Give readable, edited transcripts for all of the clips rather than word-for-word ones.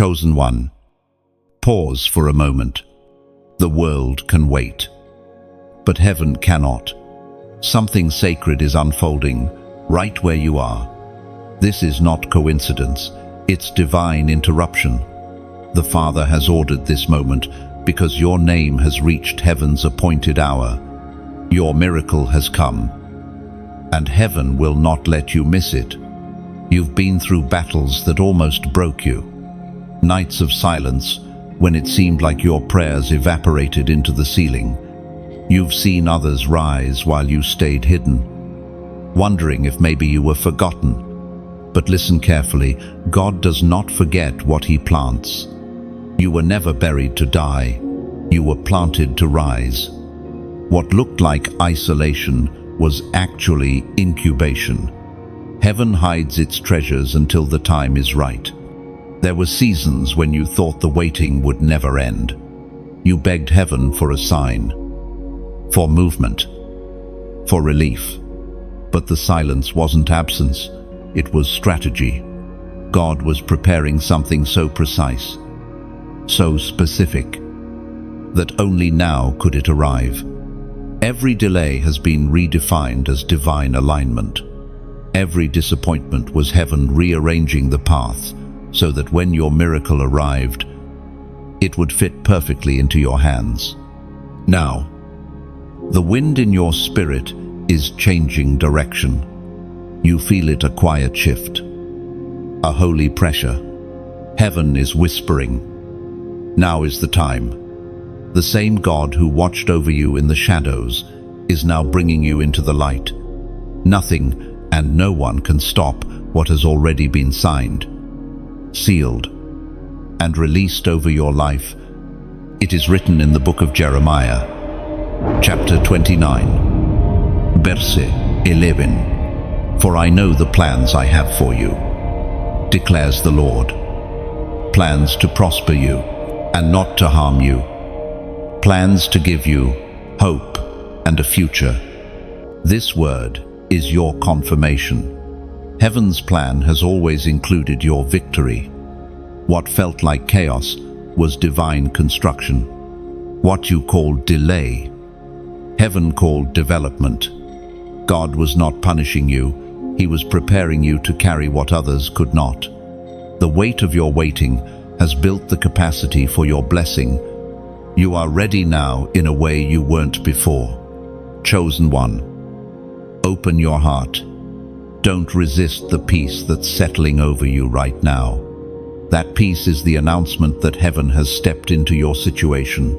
Chosen one, pause for a moment. The world can wait, but heaven cannot. Something sacred is unfolding right where you are. This is not coincidence, it's divine interruption. The Father has ordered this moment because your name has reached heaven's appointed hour. Your miracle has come, and heaven will not let you miss it. You've been through battles that almost broke you. Nights of silence when it seemed like your prayers evaporated into the ceiling. You've seen others rise while you stayed hidden, wondering if maybe you were forgotten. But listen carefully, God does not forget what He plants. You were never buried to die. You were planted to rise. What looked like isolation was actually incubation. Heaven hides its treasures until the time is right. There were seasons when you thought the waiting would never end. You begged heaven for a sign, for movement, for relief. But the silence wasn't absence, it was strategy. God was preparing something so precise, so specific, that only now could it arrive. Every delay has been redefined as divine alignment. Every disappointment was heaven rearranging the path so that when your miracle arrived, it would fit perfectly into your hands. Now, the wind in your spirit is changing direction. You feel it, a quiet shift, a holy pressure. Heaven is whispering, now is the time. The same God who watched over you in the shadows is now bringing you into the light. Nothing and no one can stop what has already been signed, sealed, and released over your life. It is written in the book of Jeremiah, chapter 29, verse 11. For I know the plans I have for you, declares the Lord. Plans to prosper you and not to harm you. Plans to give you hope and a future. This word is your confirmation. Heaven's plan has always included your victory. What felt like chaos was divine construction. What you called delay, heaven called development. God was not punishing you, He was preparing you to carry what others could not. The weight of your waiting has built the capacity for your blessing. You are ready now in a way you weren't before. Chosen one, open your heart. Don't resist the peace that's settling over you right now. That peace is the announcement that heaven has stepped into your situation.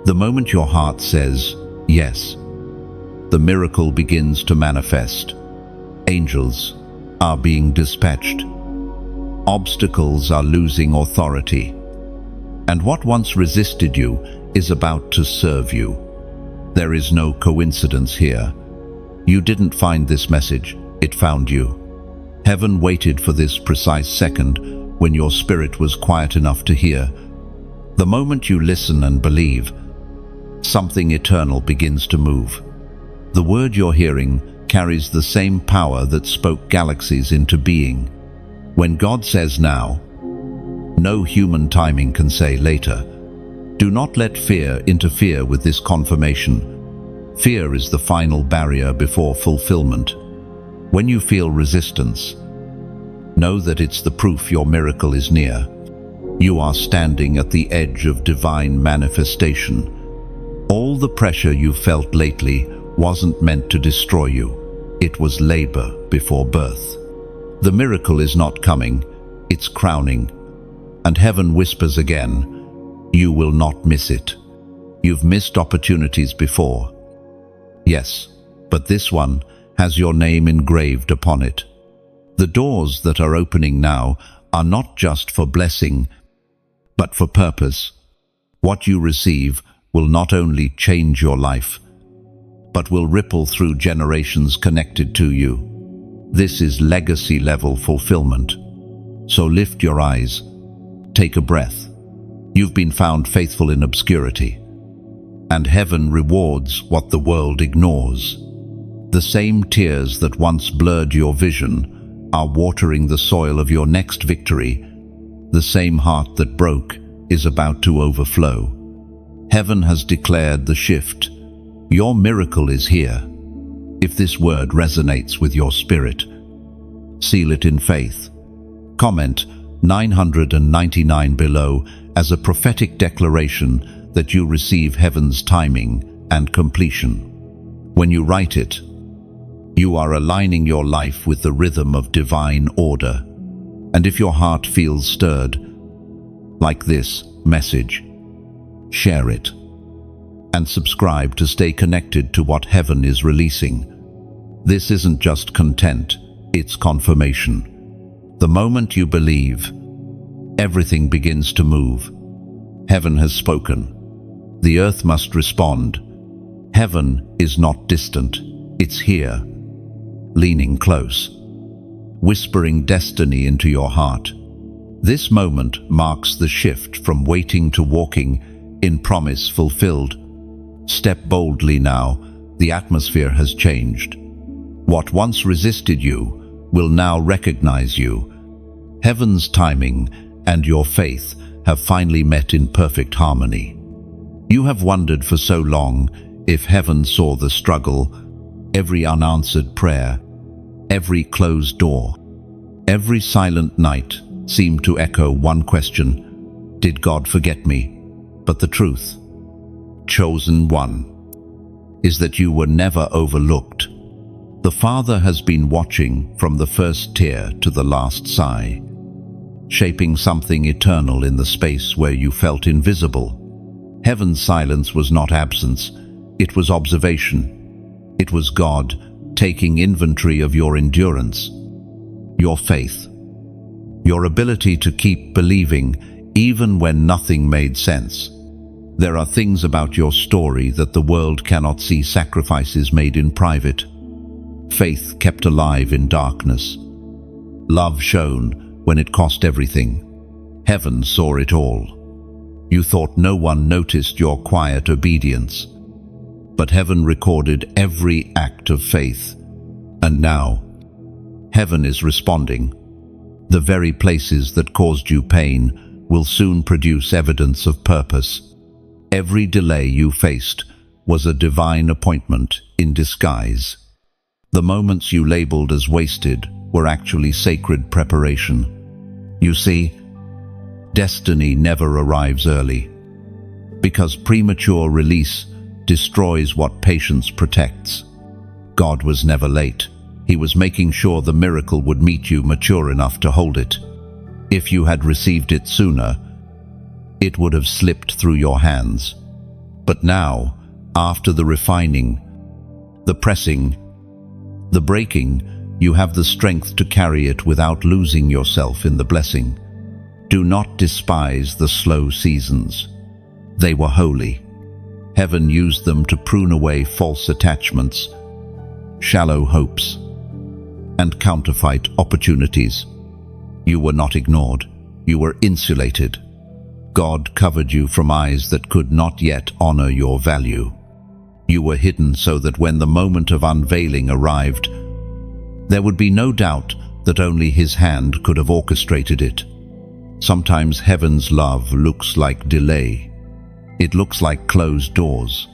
The moment your heart says, yes, the miracle begins to manifest. Angels are being dispatched. Obstacles are losing authority. And what once resisted you is about to serve you. There is no coincidence here. You didn't find this message, it found you. Heaven waited for this precise second when your spirit was quiet enough to hear. The moment you listen and believe, something eternal begins to move. The word you're hearing carries the same power that spoke galaxies into being. When God says now, no human timing can say later. Do not let fear interfere with this confirmation. Fear is the final barrier before fulfillment. When you feel resistance, know that it's the proof your miracle is near. You are standing at the edge of divine manifestation. All the pressure you felt lately wasn't meant to destroy you. It was labor before birth. The miracle is not coming, it's crowning. And heaven whispers again, you will not miss it. You've missed opportunities before. Yes, but this one has your name engraved upon it. The doors that are opening now are not just for blessing, but for purpose. What you receive will not only change your life, but will ripple through generations connected to you. This is legacy-level fulfillment. So lift your eyes, take a breath. You've been found faithful in obscurity, and heaven rewards what the world ignores. The same tears that once blurred your vision are watering the soil of your next victory. The same heart that broke is about to overflow. Heaven has declared the shift. Your miracle is here. If this word resonates with your spirit, seal it in faith. Comment 999 below as a prophetic declaration that you receive heaven's timing and completion. When you write it, you are aligning your life with the rhythm of divine order. And if your heart feels stirred, like this message, share it and subscribe to stay connected to what heaven is releasing. This isn't just content, it's confirmation. The moment you believe, everything begins to move. Heaven has spoken. The earth must respond. Heaven is not distant, it's here, leaning close, whispering destiny into your heart. This moment marks the shift from waiting to walking in promise fulfilled. Step boldly now, the atmosphere has changed. What once resisted you will now recognize you. Heaven's timing and your faith have finally met in perfect harmony. You have wondered for so long if heaven saw the struggle, every unanswered prayer, every closed door, every silent night seemed to echo one question: did God forget me? But the truth, chosen one, is that you were never overlooked. The Father has been watching from the first tear to the last sigh, shaping something eternal in the space where you felt invisible. Heaven's silence was not absence, it was observation. It was God taking inventory of your endurance, your faith, your ability to keep believing even when nothing made sense. There are things about your story that the world cannot see: sacrifices made in private, faith kept alive in darkness, love shown when it cost everything. Heaven saw it all. You thought no one noticed your quiet obedience, but heaven recorded every act of faith. And now, heaven is responding. The very places that caused you pain will soon produce evidence of purpose. Every delay you faced was a divine appointment in disguise. The moments you labeled as wasted were actually sacred preparation. You see, destiny never arrives early, because premature release destroys what patience protects. God was never late. He was making sure the miracle would meet you mature enough to hold it. If you had received it sooner, it would have slipped through your hands. But now, after the refining, the pressing, the breaking, you have the strength to carry it without losing yourself in the blessing. Do not despise the slow seasons. They were holy. Heaven used them to prune away false attachments, shallow hopes, and counterfeit opportunities. You were not ignored. You were insulated. God covered you from eyes that could not yet honor your value. You were hidden so that when the moment of unveiling arrived, there would be no doubt that only His hand could have orchestrated it. Sometimes heaven's love looks like delay. It looks like closed doors,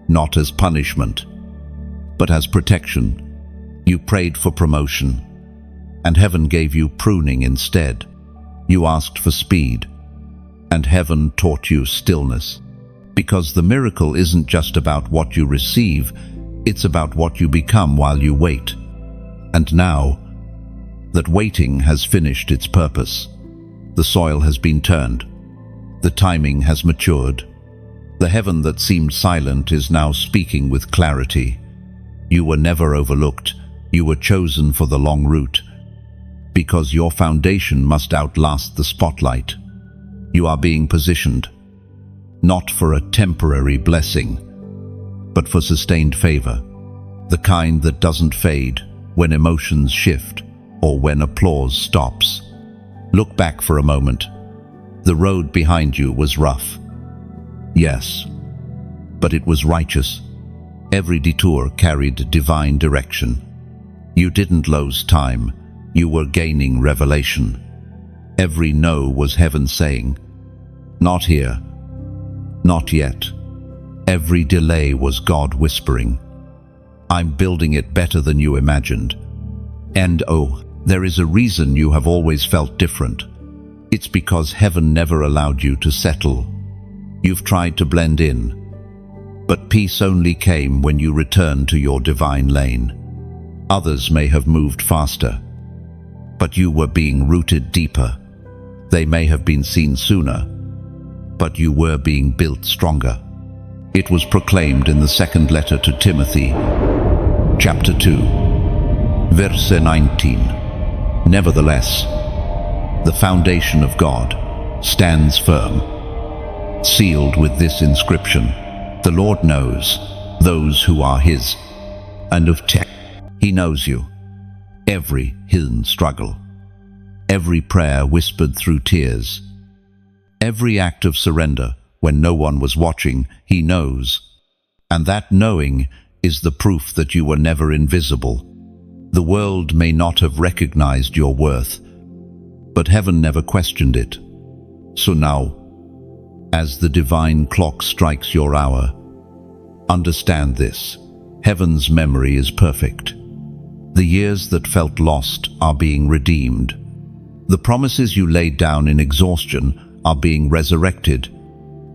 not as punishment, but as protection. You prayed for promotion, and heaven gave you pruning instead. You asked for speed, and heaven taught you stillness. Because the miracle isn't just about what you receive, it's about what you become while you wait. And now that waiting has finished its purpose, the soil has been turned. The timing has matured. The heaven that seemed silent is now speaking with clarity. You were never overlooked. You were chosen for the long route, because your foundation must outlast the spotlight. You are being positioned, not for a temporary blessing, but for sustained favor, the kind that doesn't fade when emotions shift or when applause stops. Look back for a moment. The road behind you was rough. Yes, but it was righteous. Every detour carried divine direction. You didn't lose time. You were gaining revelation. Every no was heaven saying, "Not here, not yet." Every delay was God whispering, "I'm building it better than you imagined." And oh, there is a reason you have always felt different. It's because heaven never allowed you to settle. You've tried to blend in, but peace only came when you returned to your divine lane. Others may have moved faster, but you were being rooted deeper. They may have been seen sooner, but you were being built stronger. It was proclaimed in the second letter to Timothy, chapter 2, verse 19. Nevertheless, the foundation of God stands firm, sealed with this inscription: "The Lord knows those who are His," and of tech, He knows you. Every hidden struggle, every prayer whispered through tears, every act of surrender when no one was watching, He knows. And that knowing is the proof that you were never invisible. The world may not have recognized your worth, but heaven never questioned it. So now, as the divine clock strikes your hour, understand this: heaven's memory is perfect. The years that felt lost are being redeemed. The promises you laid down in exhaustion are being resurrected.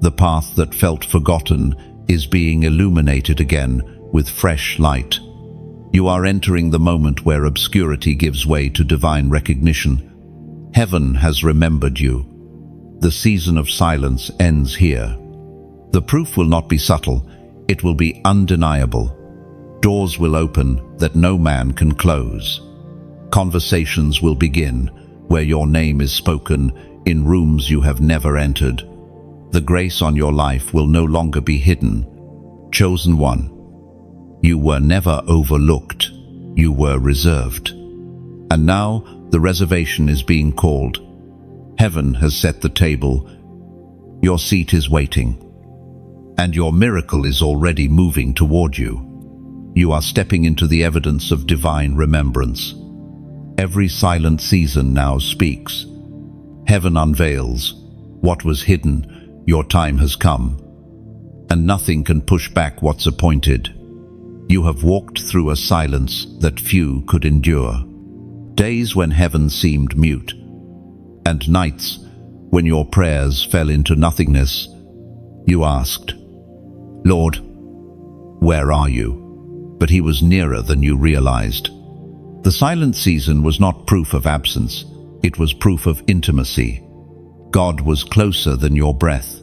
The path that felt forgotten is being illuminated again with fresh light. You are entering the moment where obscurity gives way to divine recognition. Heaven has remembered you. The season of silence ends here. The proof will not be subtle, it will be undeniable. Doors will open that no man can close. Conversations will begin where your name is spoken in rooms you have never entered. The grace on your life will no longer be hidden. Chosen one, you were never overlooked, you were reserved. And now the reservation is being called. Heaven has set the table. Your seat is waiting, and your miracle is already moving toward you. You are stepping into the evidence of divine remembrance. Every silent season now speaks. Heaven unveils what was hidden. Your time has come, and nothing can push back what's appointed. You have walked through a silence that few could endure. Days when heaven seemed mute, and nights when your prayers fell into nothingness. You asked, "Lord, where are you?" But He was nearer than you realized. The silent season was not proof of absence, it was proof of intimacy. God was closer than your breath,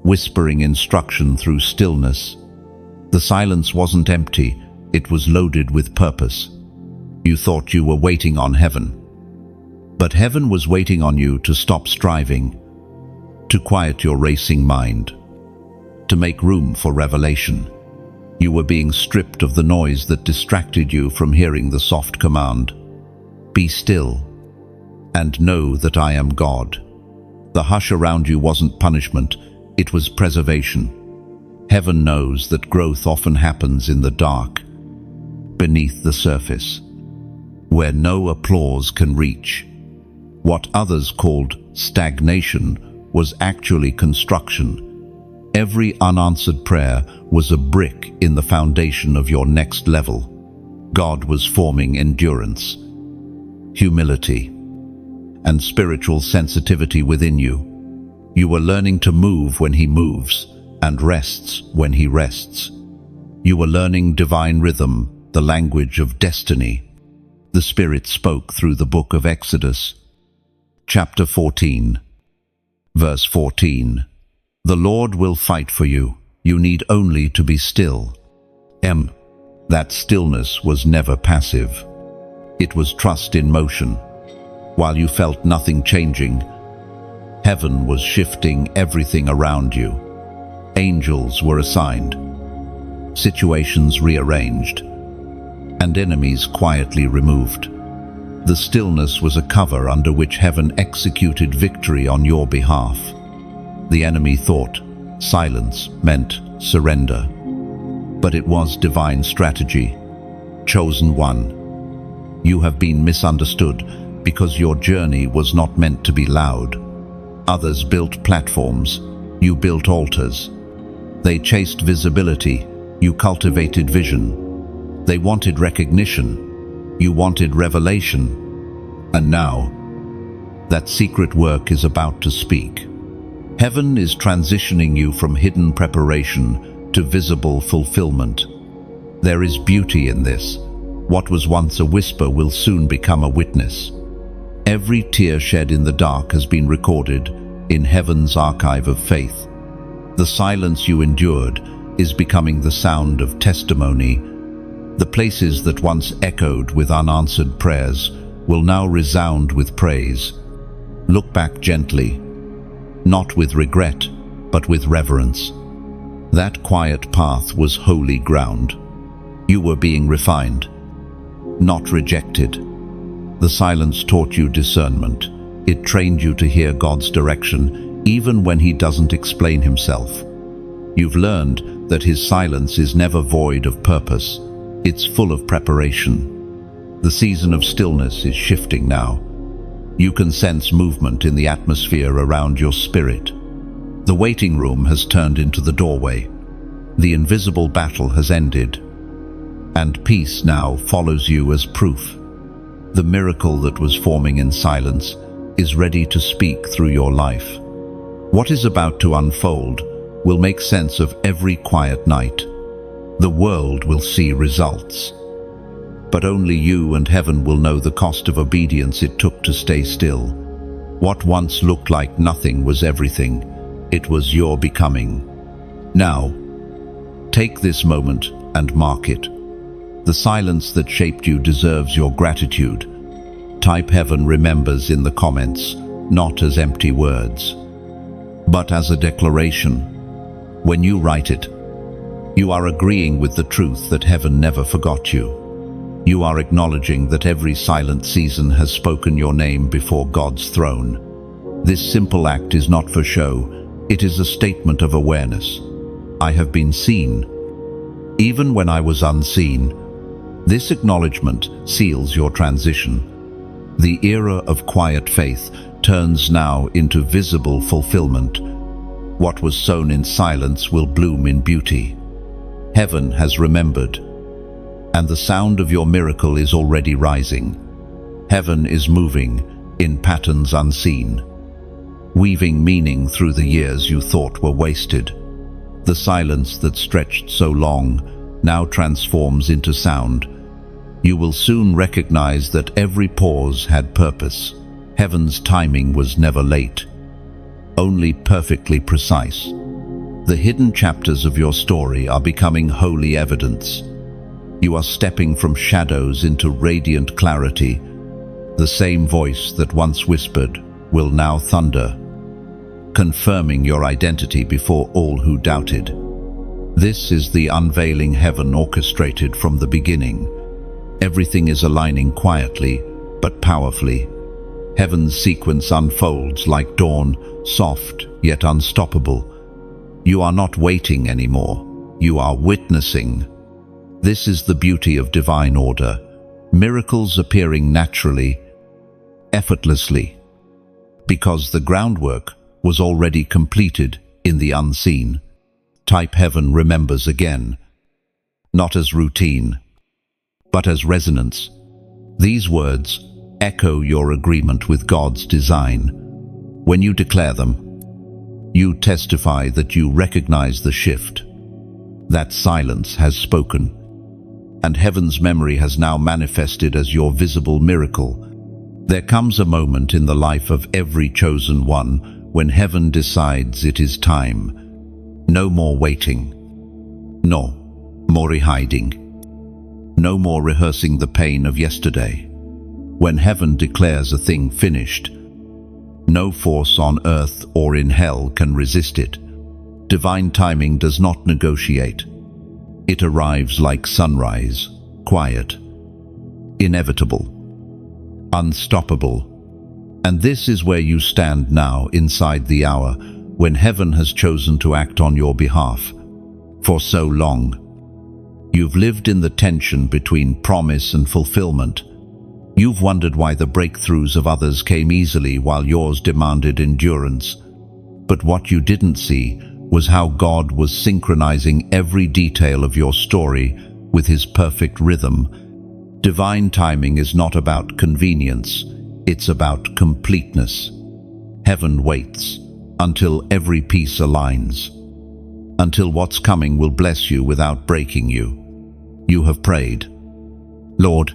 whispering instruction through stillness. The silence wasn't empty, it was loaded with purpose. You thought you were waiting on heaven, but heaven was waiting on you to stop striving, to quiet your racing mind, to make room for revelation. You were being stripped of the noise that distracted you from hearing the soft command, "Be still, and know that I am God." The hush around you wasn't punishment, it was preservation. Heaven knows that growth often happens in the dark, beneath the surface, where no applause can reach. What others called stagnation was actually construction. Every unanswered prayer was a brick in the foundation of your next level. God was forming endurance, humility, and spiritual sensitivity within you. You were learning to move when He moves, and rests when He rests. You were learning divine rhythm, the language of destiny. The Spirit spoke through the book of Exodus, chapter 14, verse 14. "The Lord will fight for you. You need only to be still." That stillness was never passive. It was trust in motion. While you felt nothing changing, heaven was shifting everything around you. Angels were assigned, situations rearranged, and enemies quietly removed. The stillness was a cover under which heaven executed victory on your behalf. The enemy thought silence meant surrender, but it was divine strategy. Chosen one, you have been misunderstood because your journey was not meant to be loud. Others built platforms, you built altars. They chased visibility, you cultivated vision. They wanted recognition, you wanted revelation. And now, that secret work is about to speak. Heaven is transitioning you from hidden preparation to visible fulfillment. There is beauty in this. What was once a whisper will soon become a witness. Every tear shed in the dark has been recorded in heaven's archive of faith. The silence you endured is becoming the sound of testimony. The places that once echoed with unanswered prayers will now resound with praise. Look back gently, not with regret, but with reverence. That quiet path was holy ground. You were being refined, not rejected. The silence taught you discernment. It trained you to hear God's direction, even when He doesn't explain Himself. You've learned that His silence is never void of purpose. It's full of preparation. The season of stillness is shifting now. You can sense movement in the atmosphere around your spirit. The waiting room has turned into the doorway. The invisible battle has ended, and peace now follows you as proof. The miracle that was forming in silence is ready to speak through your life. What is about to unfold will make sense of every quiet night. The world will see results. But only you and heaven will know the cost of obedience it took to stay still. What once looked like nothing was everything. It was your becoming. Now, take this moment and mark it. The silence that shaped you deserves your gratitude. Type "Heaven remembers" in the comments, not as empty words, but as a declaration. When you write it, you are agreeing with the truth that heaven never forgot you. You are acknowledging that every silent season has spoken your name before God's throne. This simple act is not for show, it is a statement of awareness. I have been seen, even when I was unseen. This acknowledgement seals your transition. The era of quiet faith turns now into visible fulfillment. What was sown in silence will bloom in beauty. Heaven has remembered, and the sound of your miracle is already rising. Heaven is moving in patterns unseen, weaving meaning through the years you thought were wasted. The silence that stretched so long now transforms into sound. You will soon recognize that every pause had purpose. Heaven's timing was never late, only perfectly precise. The hidden chapters of your story are becoming holy evidence. You are stepping from shadows into radiant clarity. The same voice that once whispered will now thunder, confirming your identity before all who doubted. This is the unveiling heaven orchestrated from the beginning. Everything is aligning quietly, but powerfully. Heaven's sequence unfolds like dawn, soft yet unstoppable. You are not waiting anymore. You are witnessing. This is the beauty of divine order. Miracles appearing naturally, effortlessly, because the groundwork was already completed in the unseen. Type "Heaven remembers" again, not as routine, but as resonance. These words echo your agreement with God's design. When you declare them, you testify that you recognize the shift. That silence has spoken, and heaven's memory has now manifested as your visible miracle. There comes a moment in the life of every chosen one when heaven decides it is time. No more waiting. No more hiding. No more rehearsing the pain of yesterday. When heaven declares a thing finished, no force on earth or in hell can resist it. Divine timing does not negotiate. It arrives like sunrise, quiet, inevitable, unstoppable. And this is where you stand now, inside the hour when heaven has chosen to act on your behalf. For so long, you've lived in the tension between promise and fulfillment. You've wondered why the breakthroughs of others came easily while yours demanded endurance. But what you didn't see was how God was synchronizing every detail of your story with His perfect rhythm. Divine timing is not about convenience, it's about completeness. Heaven waits until every piece aligns, until what's coming will bless you without breaking you. You have prayed, "Lord,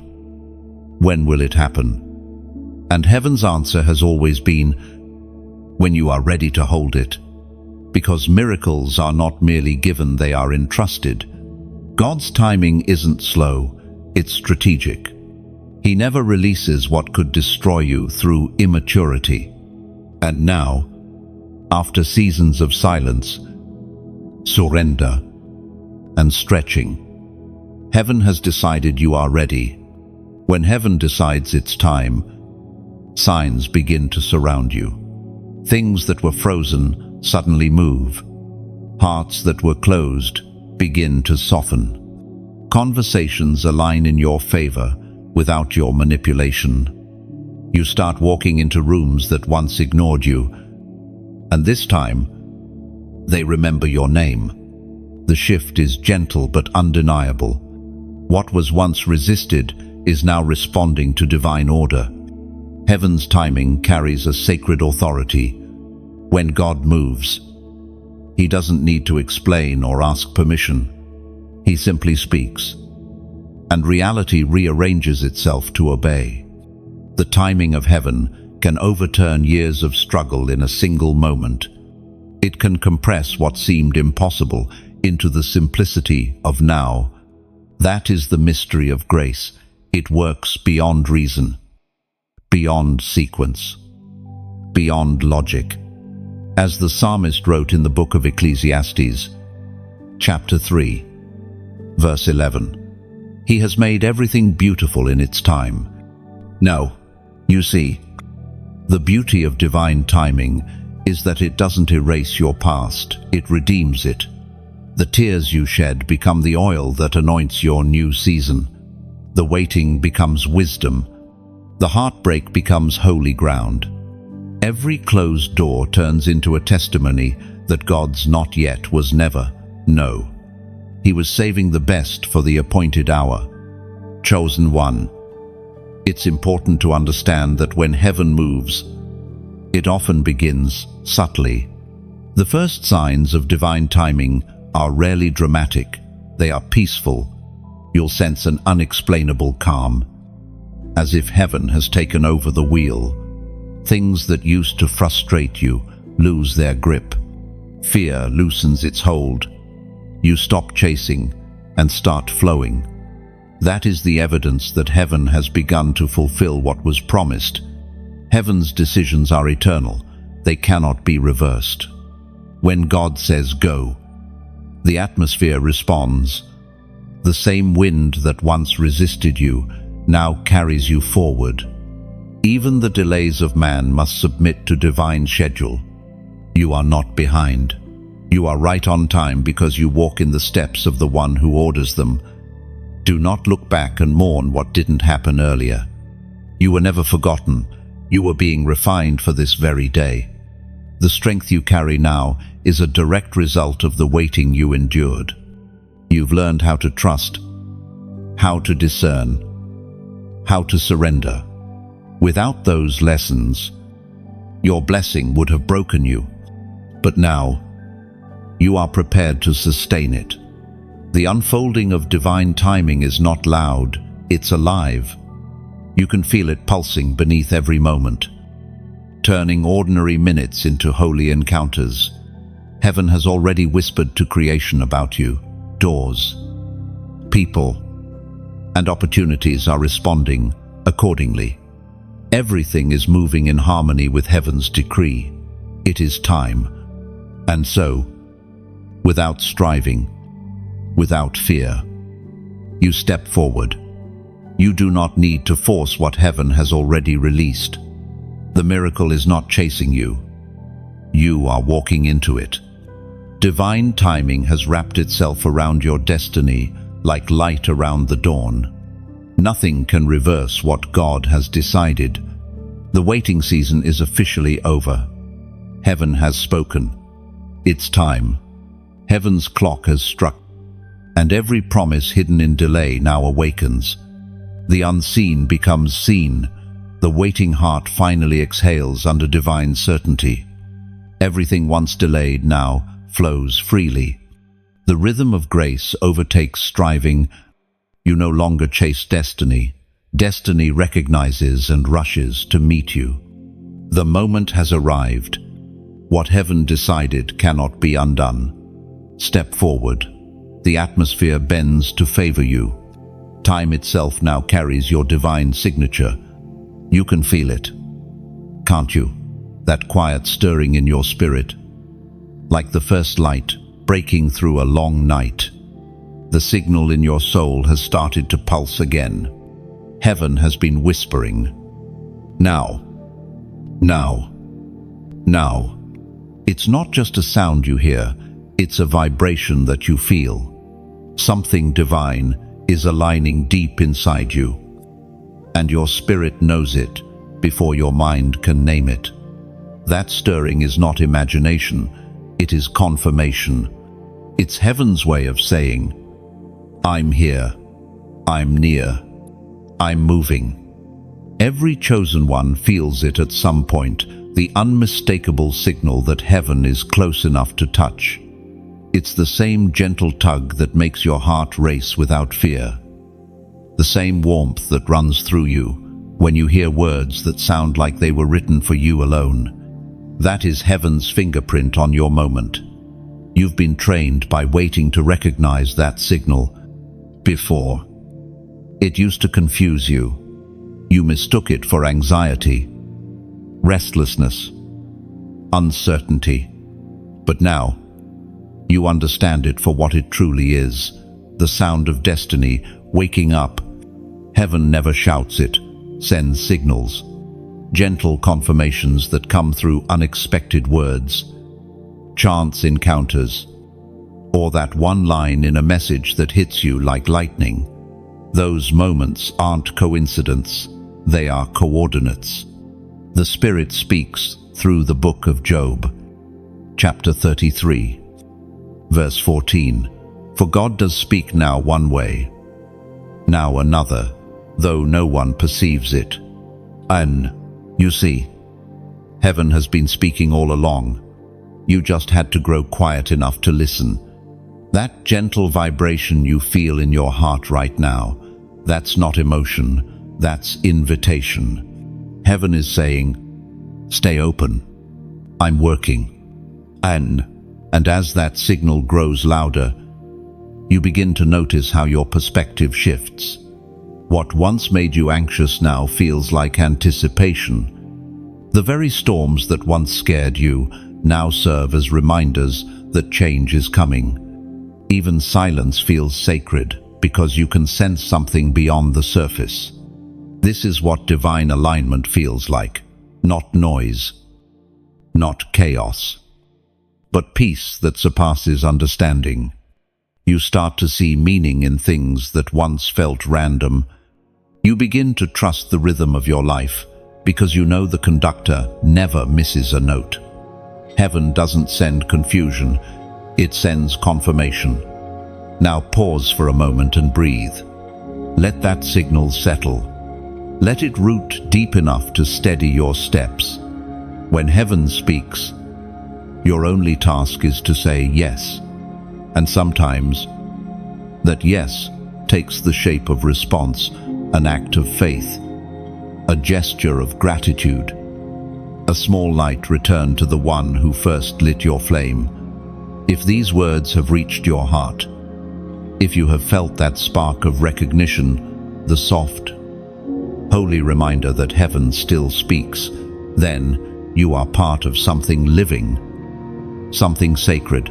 when will it happen?" And heaven's answer has always been, "When you are ready to hold it." Because miracles are not merely given, they are entrusted. God's timing isn't slow, it's strategic. He never releases what could destroy you through immaturity. And now, after seasons of silence, surrender, and stretching, heaven has decided you are ready. When heaven decides it's time, signs begin to surround you. Things that were frozen suddenly move. Hearts that were closed begin to soften. Conversations align in your favor without your manipulation. You start walking into rooms that once ignored you, and this time, they remember your name. The shift is gentle but undeniable. What was once resisted is now responding to divine order. Heaven's timing carries a sacred authority. When God moves, He doesn't need to explain or ask permission. He simply speaks, and reality rearranges itself to obey. The timing of heaven can overturn years of struggle in a single moment. It can compress what seemed impossible into the simplicity of now. That is the mystery of grace. It works beyond reason, beyond sequence, beyond logic. As the psalmist wrote in the book of Ecclesiastes, chapter 3, verse 11, He has made everything beautiful in its time. Now, you see, the beauty of divine timing is that it doesn't erase your past, it redeems it. The tears you shed become the oil that anoints your new season. The waiting becomes wisdom. The heartbreak becomes holy ground. Every closed door turns into a testimony that God's not yet was never, no. He was saving the best for the appointed hour. Chosen one. It's important to understand that when heaven moves, it often begins subtly. The first signs of divine timing are rarely dramatic. They are peaceful. You'll sense an unexplainable calm, as if heaven has taken over the wheel. Things that used to frustrate you lose their grip. Fear loosens its hold. You stop chasing and start flowing. That is the evidence that heaven has begun to fulfill what was promised. Heaven's decisions are eternal. They cannot be reversed. When God says go, the atmosphere responds. The same wind that once resisted you now carries you forward. Even the delays of man must submit to divine schedule. You are not behind. You are right on time because you walk in the steps of the one who orders them. Do not look back and mourn what didn't happen earlier. You were never forgotten. You were being refined for this very day. The strength you carry now is a direct result of the waiting you endured. You've learned how to trust, how to discern, how to surrender. Without those lessons, your blessing would have broken you. But now, you are prepared to sustain it. The unfolding of divine timing is not loud, it's alive. You can feel it pulsing beneath every moment, turning ordinary minutes into holy encounters. Heaven has already whispered to creation about you. Doors, people, and opportunities are responding accordingly. Everything is moving in harmony with heaven's decree. It is time. And so, without striving, without fear, you step forward. You do not need to force what heaven has already released. The miracle is not chasing you. You are walking into it. Divine timing has wrapped itself around your destiny like light around the dawn. Nothing can reverse what God has decided. The waiting season is officially over. Heaven has spoken. It's time. Heaven's clock has struck, and every promise hidden in delay now awakens. The unseen becomes seen. The waiting heart finally exhales under divine certainty. Everything once delayed now flows freely. The rhythm of grace overtakes striving. You no longer chase destiny. Destiny recognizes and rushes to meet you. The moment has arrived. What heaven decided cannot be undone. Step forward. The atmosphere bends to favor you. Time itself now carries your divine signature. You can feel it, can't you? That quiet stirring in your spirit, like the first light breaking through a long night. The signal in your soul has started to pulse again. Heaven has been whispering, now, now, now. It's not just a sound you hear, it's a vibration that you feel. Something divine is aligning deep inside you, and your spirit knows it before your mind can name it. That stirring is not imagination, it is confirmation. It's heaven's way of saying, I'm here, I'm near, I'm moving. Every chosen one feels it at some point, the unmistakable signal that heaven is close enough to touch. It's the same gentle tug that makes your heart race without fear. The same warmth that runs through you when you hear words that sound like they were written for you alone. That is heaven's fingerprint on your moment. You've been trained by waiting to recognize that signal before. It used to confuse you. You mistook it for anxiety, restlessness, uncertainty. But now, you understand it for what it truly is, the sound of destiny waking up. Heaven never shouts it, sends signals, gentle confirmations that come through unexpected words, chance encounters, or that one line in a message that hits you like lightning. Those moments aren't coincidence, they are coordinates. The Spirit speaks through the book of Job, chapter 33, verse 14. For God does speak now one way, now another, though no one perceives it. And, you see, heaven has been speaking all along. You just had to grow quiet enough to listen. That gentle vibration you feel in your heart right now, that's not emotion, that's invitation. Heaven is saying, stay open. I'm working. And as that signal grows louder, you begin to notice how your perspective shifts. What once made you anxious now feels like anticipation. The very storms that once scared you now serve as reminders that change is coming. Even silence feels sacred because you can sense something beyond the surface. This is what divine alignment feels like. Not noise, not chaos, but peace that surpasses understanding. You start to see meaning in things that once felt random. You begin to trust the rhythm of your life because you know the conductor never misses a note. Heaven doesn't send confusion, it sends confirmation. Now pause for a moment and breathe. Let that signal settle. Let it root deep enough to steady your steps. When heaven speaks, your only task is to say yes. And sometimes, that yes takes the shape of response, an act of faith, a gesture of gratitude, a small light returned to the one who first lit your flame. If these words have reached your heart, if you have felt that spark of recognition, the soft, holy reminder that heaven still speaks, then you are part of something living, something sacred.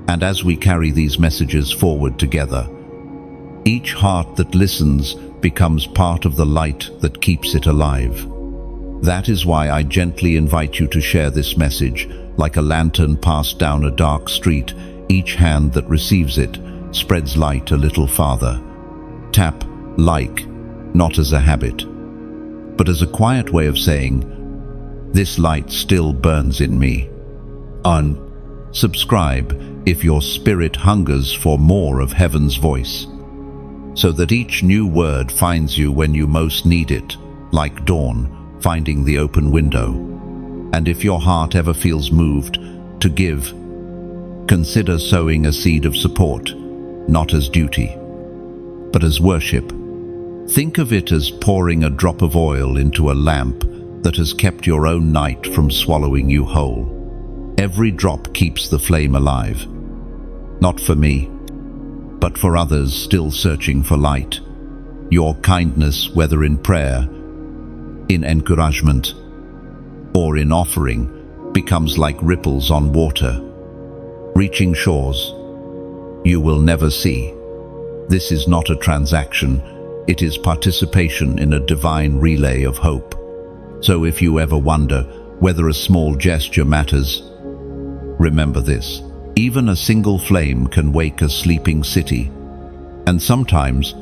And as we carry these messages forward together, each heart that listens becomes part of the light that keeps it alive. That is why I gently invite you to share this message, like a lantern passed down a dark street. Each hand that receives it spreads light a little farther. Tap like not as a habit, but as a quiet way of saying, "This light still burns in me." Unsubscribe if your spirit hungers for more of heaven's voice, so that each new word finds you when you most need it, like dawn finding the open window. And if your heart ever feels moved to give, consider sowing a seed of support, not as duty, but as worship. Think of it as pouring a drop of oil into a lamp that has kept your own night from swallowing you whole. Every drop keeps the flame alive, not for me, but for others still searching for light. Your kindness, whether in prayer, in encouragement, or in offering, becomes like ripples on water, reaching shores you will never see. This is not a transaction, it is participation in a divine relay of hope. So if you ever wonder whether a small gesture matters, remember this: even a single flame can wake a sleeping city. And sometimes,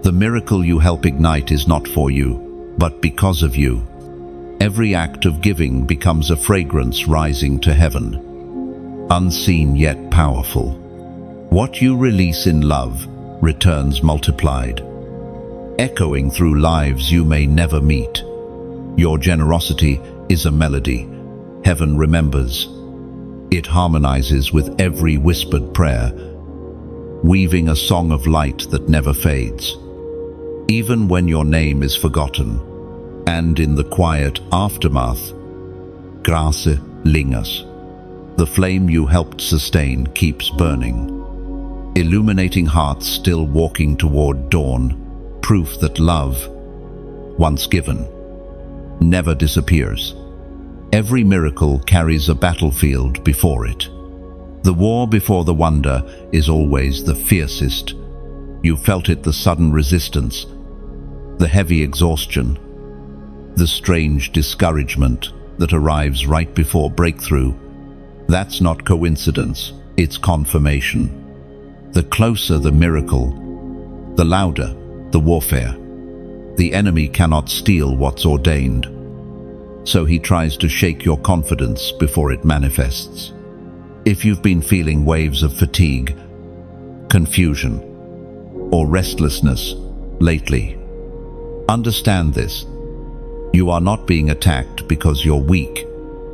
the miracle you help ignite is not for you, but because of you. Every act of giving becomes a fragrance rising to heaven, unseen yet powerful. What you release in love returns multiplied, echoing through lives you may never meet. Your generosity is a melody heaven remembers. It harmonizes with every whispered prayer, weaving a song of light that never fades. Even when your name is forgotten, and in the quiet aftermath, grace lingers. The flame you helped sustain keeps burning, illuminating hearts still walking toward dawn, proof that love, once given, never disappears. Every miracle carries a battlefield before it. The war before the wonder is always the fiercest. You felt it: the sudden resistance, the heavy exhaustion, the strange discouragement that arrives right before breakthrough. That's not coincidence, it's confirmation. The closer the miracle, the louder the warfare. The enemy cannot steal what's ordained, so he tries to shake your confidence before it manifests. If you've been feeling waves of fatigue, confusion, or restlessness lately, understand this: you are not being attacked because you're weak,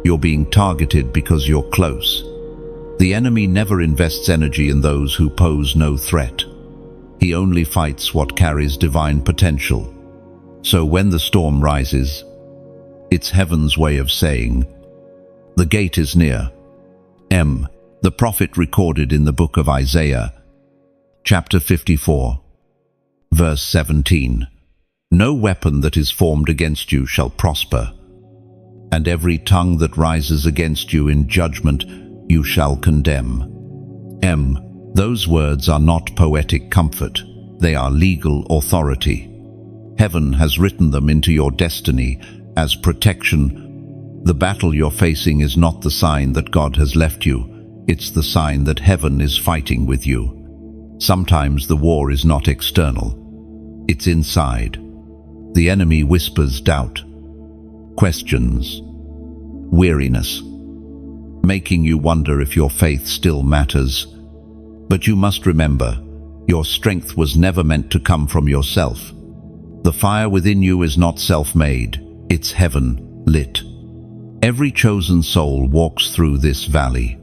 you're being targeted because you're close. The enemy never invests energy in those who pose no threat. He only fights what carries divine potential. So when the storm rises, it's heaven's way of saying, "The gate is near." The prophet recorded in the book of Isaiah, chapter 54, verse 17, "No weapon that is formed against you shall prosper, and every tongue that rises against you in judgment you shall condemn." Those words are not poetic comfort, they are legal authority. Heaven has written them into your destiny as protection. The battle you're facing is not the sign that God has left you, it's the sign that heaven is fighting with you. Sometimes the war is not external, it's inside. The enemy whispers doubt, questions, weariness, making you wonder if your faith still matters. But you must remember, your strength was never meant to come from yourself. The fire within you is not self-made, it's heaven-lit. Every chosen soul walks through this valley.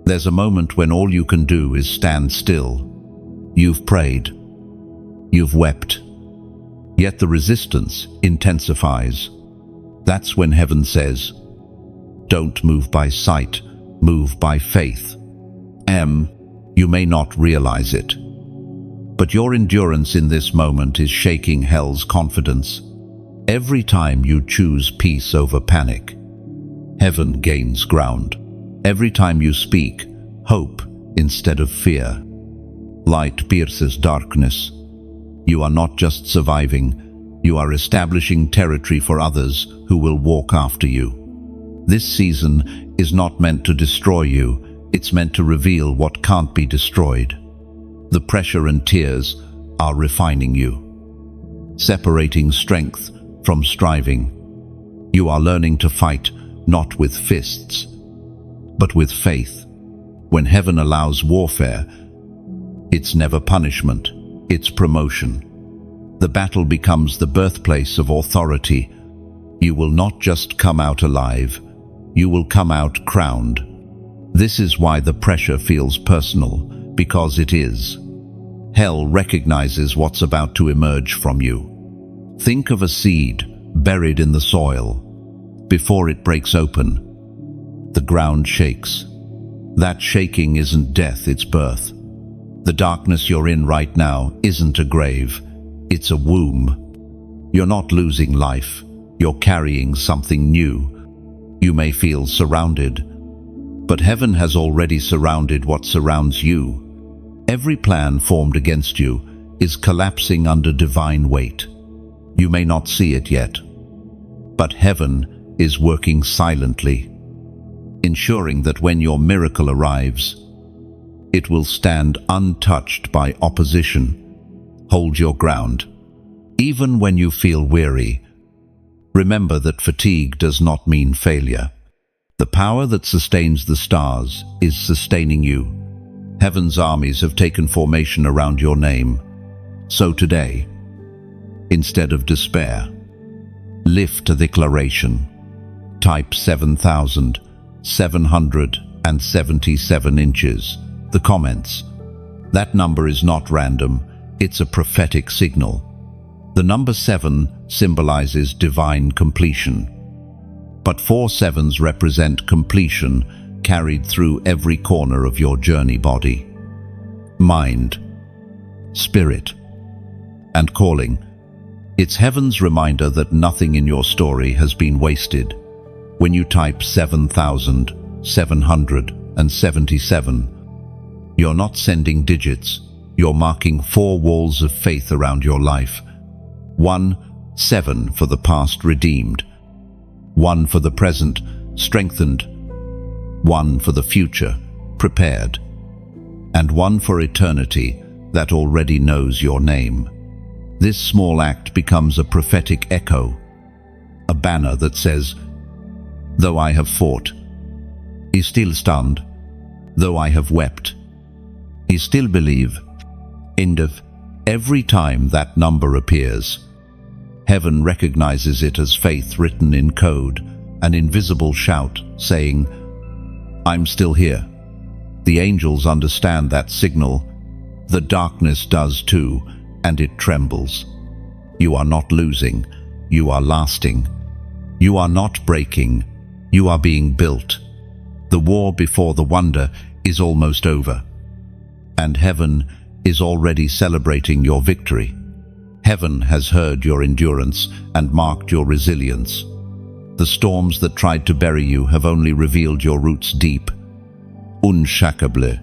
There's a moment when all you can do is stand still. You've prayed, you've wept, yet the resistance intensifies. That's when heaven says, "Don't move by sight, move by faith." You may not realize it, but your endurance in this moment is shaking hell's confidence. Every time you choose peace over panic, heaven gains ground. Every time you speak hope instead of fear, light pierces darkness. You are not just surviving, you are establishing territory for others who will walk after you. This season is not meant to destroy you, it's meant to reveal what can't be destroyed. The pressure and tears are refining you. separating strength from striving. You are learning to fight not with fists, but with faith. When heaven allows warfare, it's never punishment, it's promotion. The battle becomes the birthplace of authority. You will not just come out alive, you will come out crowned. This is why the pressure feels personal, because it is. Hell recognizes what's about to emerge from you. Think of a seed buried in the soil. Before it breaks open, the ground shakes. That shaking isn't death, it's birth. The darkness you're in right now isn't a grave, it's a womb. You're not losing life, you're carrying something new. You may feel surrounded, but heaven has already surrounded what surrounds you. Every plan formed against you is collapsing under divine weight. You may not see it yet, but heaven is working silently, ensuring that when your miracle arrives, it will stand untouched by opposition. Hold your ground. Even when you feel weary, remember that fatigue does not mean failure. The power that sustains the stars is sustaining you. Heaven's armies have taken formation around your name. So today, instead of despair, lift a declaration. Type 7,777 inches. The comments. That number is not random, it's a prophetic signal. The number 7 symbolizes divine completion. But 4 sevens represent completion carried through every corner of your journey: body, mind, spirit, and calling. It's heaven's reminder that nothing in your story has been wasted. When you type 7,777, you're not sending digits, you're marking 4 walls of faith around your life. 1, 7 for the past redeemed, 1 for the present strengthened, 1 for the future prepared, and 1 for eternity that already knows your name. This small act becomes a prophetic echo, a banner that says, though I have fought, he still stand. Though I have wept, he still believe. End of. Every time that number appears, heaven recognizes it as faith written in code, an invisible shout saying, I'm still here. The angels understand that signal. The darkness does too, and it trembles. You are not losing, you are lasting. You are not breaking, you are being built. The war before the wonder is almost over, and heaven is already celebrating your victory. Heaven has heard your endurance and marked your resilience. The storms that tried to bury you have only revealed your roots deep, unshakable,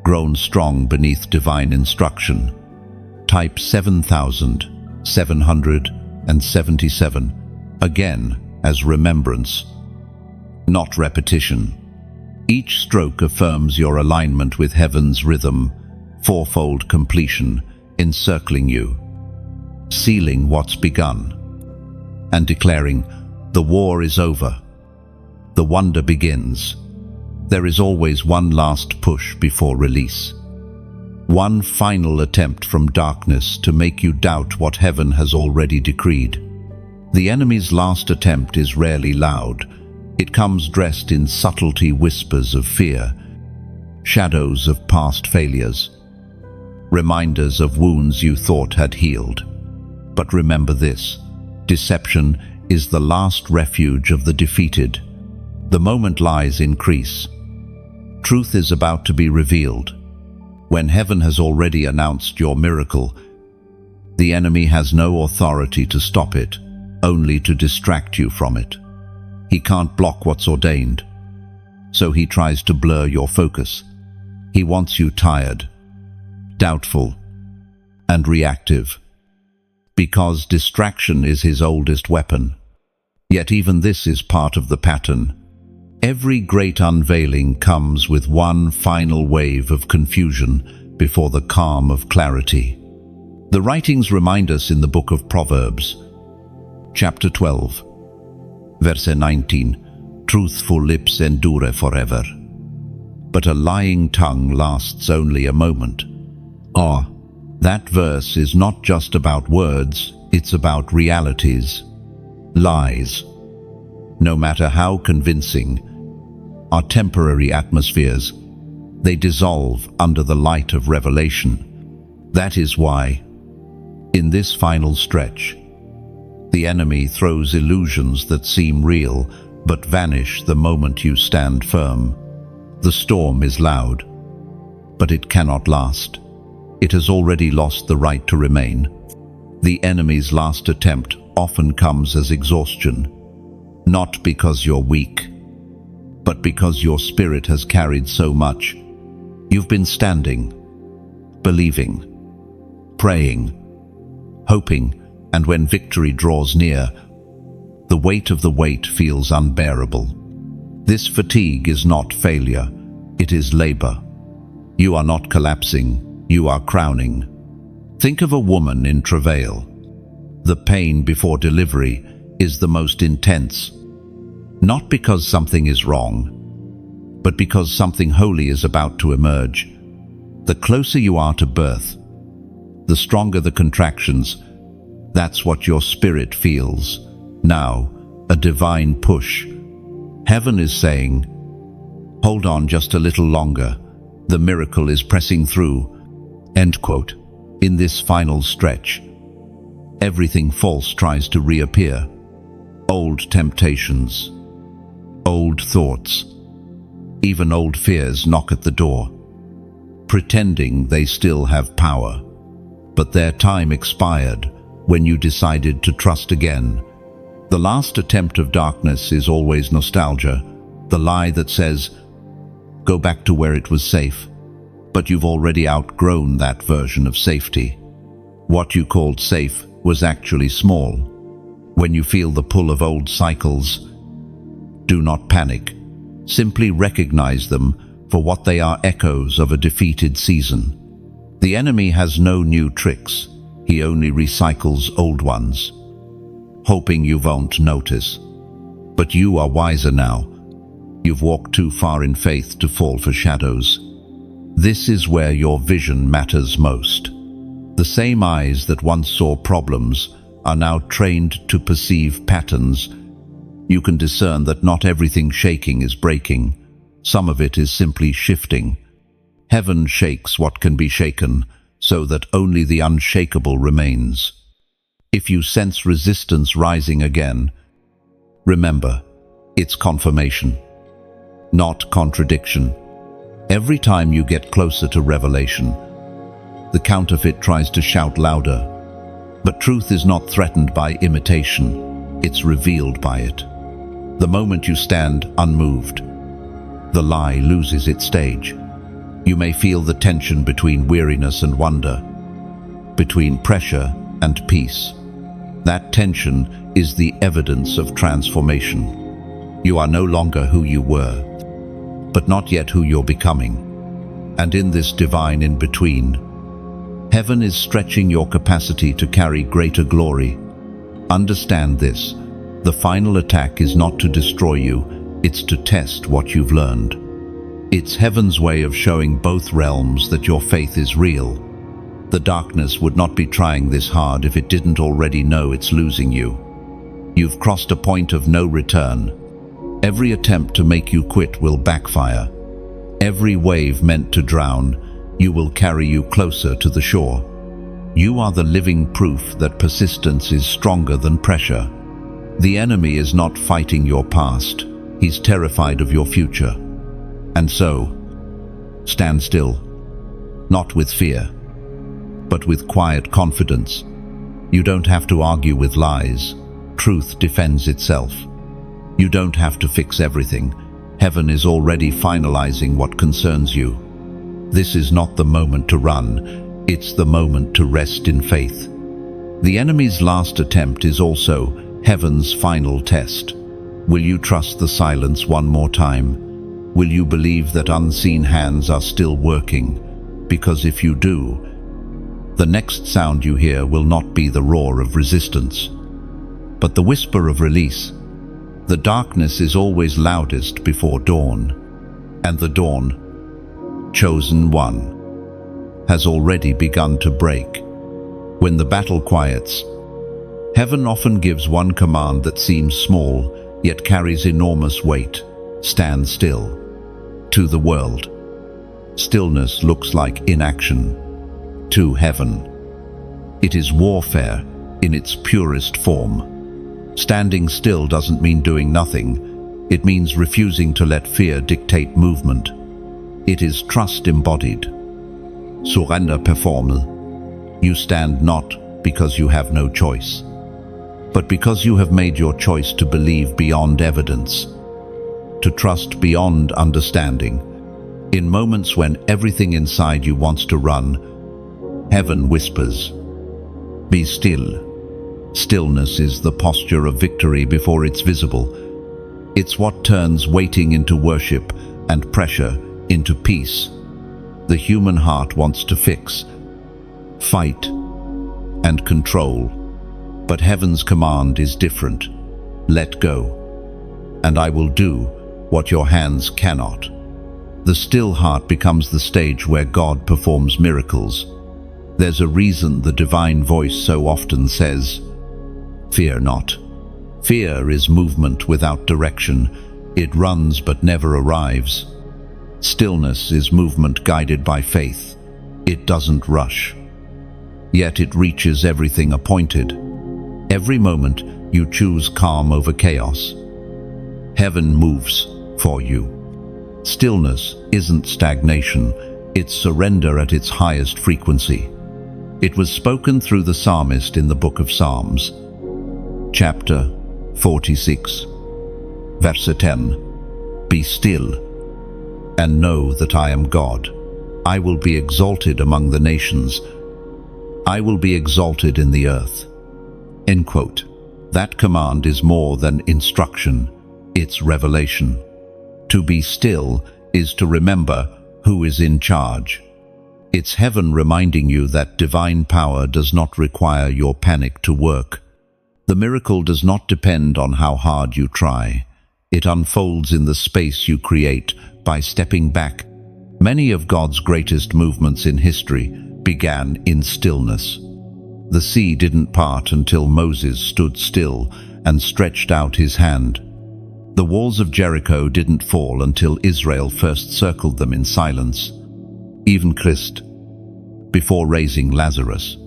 grown strong beneath divine instruction. Type 7,777 again as remembrance, not repetition. Each stroke affirms your alignment with heaven's rhythm, fourfold completion encircling you, sealing what's begun, and declaring, the war is over. The wonder begins. There is always one last push before release. One final attempt from darkness to make you doubt what heaven has already decreed. The enemy's last attempt is rarely loud. It comes dressed in subtlety, whispers of fear, shadows of past failures, reminders of wounds you thought had healed. But remember this, deception is the last refuge of the defeated. The moment lies increase. Truth is about to be revealed. When heaven has already announced your miracle, the enemy has no authority to stop it, only to distract you from it. He can't block what's ordained, so he tries to blur your focus. He wants you tired, doubtful, and reactive, because distraction is his oldest weapon. Yet even this is part of the pattern. Every great unveiling comes with one final wave of confusion before the calm of clarity. The writings remind us in the book of Proverbs, chapter 12, verse 19, "Truthful lips endure forever, but a lying tongue lasts only a moment." That verse is not just about words, it's about realities. Lies, no matter how convincing, are temporary atmospheres. They dissolve under the light of revelation. That is why, in this final stretch, the enemy throws illusions that seem real but vanish the moment you stand firm. The storm is loud, but it cannot last. It has already lost the right to remain. The enemy's last attempt often comes as exhaustion, not because you're weak, but because your spirit has carried so much. You've been standing, believing, praying, hoping, and when victory draws near, the weight of the weight feels unbearable. This fatigue is not failure, it is labor. You are not collapsing, you are crowning. Think of a woman in travail. The pain before delivery is the most intense, not because something is wrong, but because something holy is about to emerge. The closer you are to birth, the stronger the contractions. That's what your spirit feels. Now, a divine push. Heaven is saying, hold on just a little longer. The miracle is pressing through. End quote. In this final stretch, everything false tries to reappear. Old temptations, old thoughts, even old fears knock at the door, pretending they still have power. But their time expired when you decided to trust again. The last attempt of darkness is always nostalgia, the lie that says, go back to where it was safe. But you've already outgrown that version of safety. What you called safe was actually small. When you feel the pull of old cycles, do not panic. Simply recognize them for what they are: echoes of a defeated season. The enemy has no new tricks. He only recycles old ones, hoping you won't notice. But you are wiser now. You've walked too far in faith to fall for shadows. This is where your vision matters most. The same eyes that once saw problems are now trained to perceive patterns. You can discern that not everything shaking is breaking. Some of it is simply shifting. Heaven shakes what can be shaken, so that only the unshakable remains. If you sense resistance rising again, remember, it's confirmation, not contradiction. Every time you get closer to revelation, the counterfeit tries to shout louder. But truth is not threatened by imitation, it's revealed by it. The moment you stand unmoved, the lie loses its stage. You may feel the tension between weariness and wonder, between pressure and peace. That tension is the evidence of transformation. You are no longer who you were, but not yet who you're becoming. And in this divine in-between, heaven is stretching your capacity to carry greater glory. Understand this: the final attack is not to destroy you, it's to test what you've learned. It's heaven's way of showing both realms that your faith is real. The darkness would not be trying this hard if it didn't already know it's losing you. You've crossed a point of no return. Every attempt to make you quit will backfire. Every wave meant to drown you will carry you closer to the shore. You are the living proof that persistence is stronger than pressure. The enemy is not fighting your past, he's terrified of your future. And so, stand still, not with fear, but with quiet confidence. You don't have to argue with lies. Truth defends itself. You don't have to fix everything. Heaven is already finalizing what concerns you. This is not the moment to run, it's the moment to rest in faith. The enemy's last attempt is also heaven's final test. Will you trust the silence one more time? Will you believe that unseen hands are still working? Because if you do, The next sound you hear will not be the roar of resistance, but the whisper of release. The darkness is always loudest before dawn, and the dawn, chosen one, has already begun to break. When the battle quiets, heaven often gives one command that seems small, yet carries enormous weight. Stand still. To the world, stillness looks like inaction. To heaven, it is warfare in its purest form. Standing still doesn't mean doing nothing. It means refusing to let fear dictate movement. It is trust embodied. Surrender performed. You stand not because you have no choice, but because you have made your choice to believe beyond evidence, to trust beyond understanding. In moments when everything inside you wants to run, heaven whispers, "Be still." Stillness is the posture of victory before it's visible. It's what turns waiting into worship and pressure into peace. The human heart wants to fix, fight, and control, but heaven's command is different. Let go, and I will do what your hands cannot. The still heart becomes the stage where God performs miracles. There's a reason the divine voice so often says, "Fear not." Fear is movement without direction. It runs but never arrives. Stillness is movement guided by faith. It doesn't rush, yet it reaches everything appointed. Every moment you choose calm over chaos. Heaven moves for you. Stillness isn't stagnation, it's surrender at its highest frequency. It was spoken through the psalmist in the book of Psalms, chapter 46, verse 10. "Be still, and know that I am God. I will be exalted among the nations. I will be exalted in the earth." End quote. That command is more than instruction, it's revelation. To be still is to remember who is in charge. It's heaven reminding you that divine power does not require your panic to work. The miracle does not depend on how hard you try. It unfolds in the space you create by stepping back. Many of God's greatest movements in history began in stillness. The sea didn't part until Moses stood still and stretched out his hand. The walls of Jericho didn't fall until Israel first circled them in silence. Even Christ, before raising Lazarus,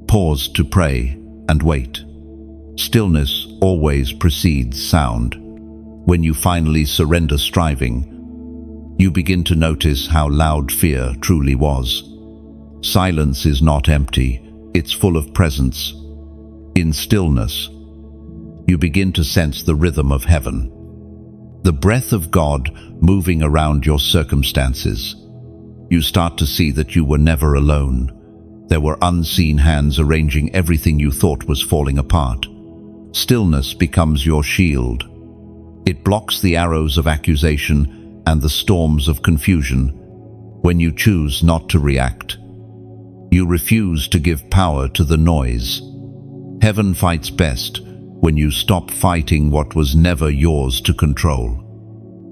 paused to pray and wait. Stillness always precedes sound. When you finally surrender striving, you begin to notice how loud fear truly was. Silence is not empty, it's full of presence. In stillness, you begin to sense the rhythm of heaven, the breath of God moving around your circumstances. You start to see that you were never alone. There were unseen hands arranging everything you thought was falling apart. Stillness becomes your shield. It blocks the arrows of accusation and the storms of confusion. When you choose not to react, you refuse to give power to the noise. Heaven fights best when you stop fighting what was never yours to control.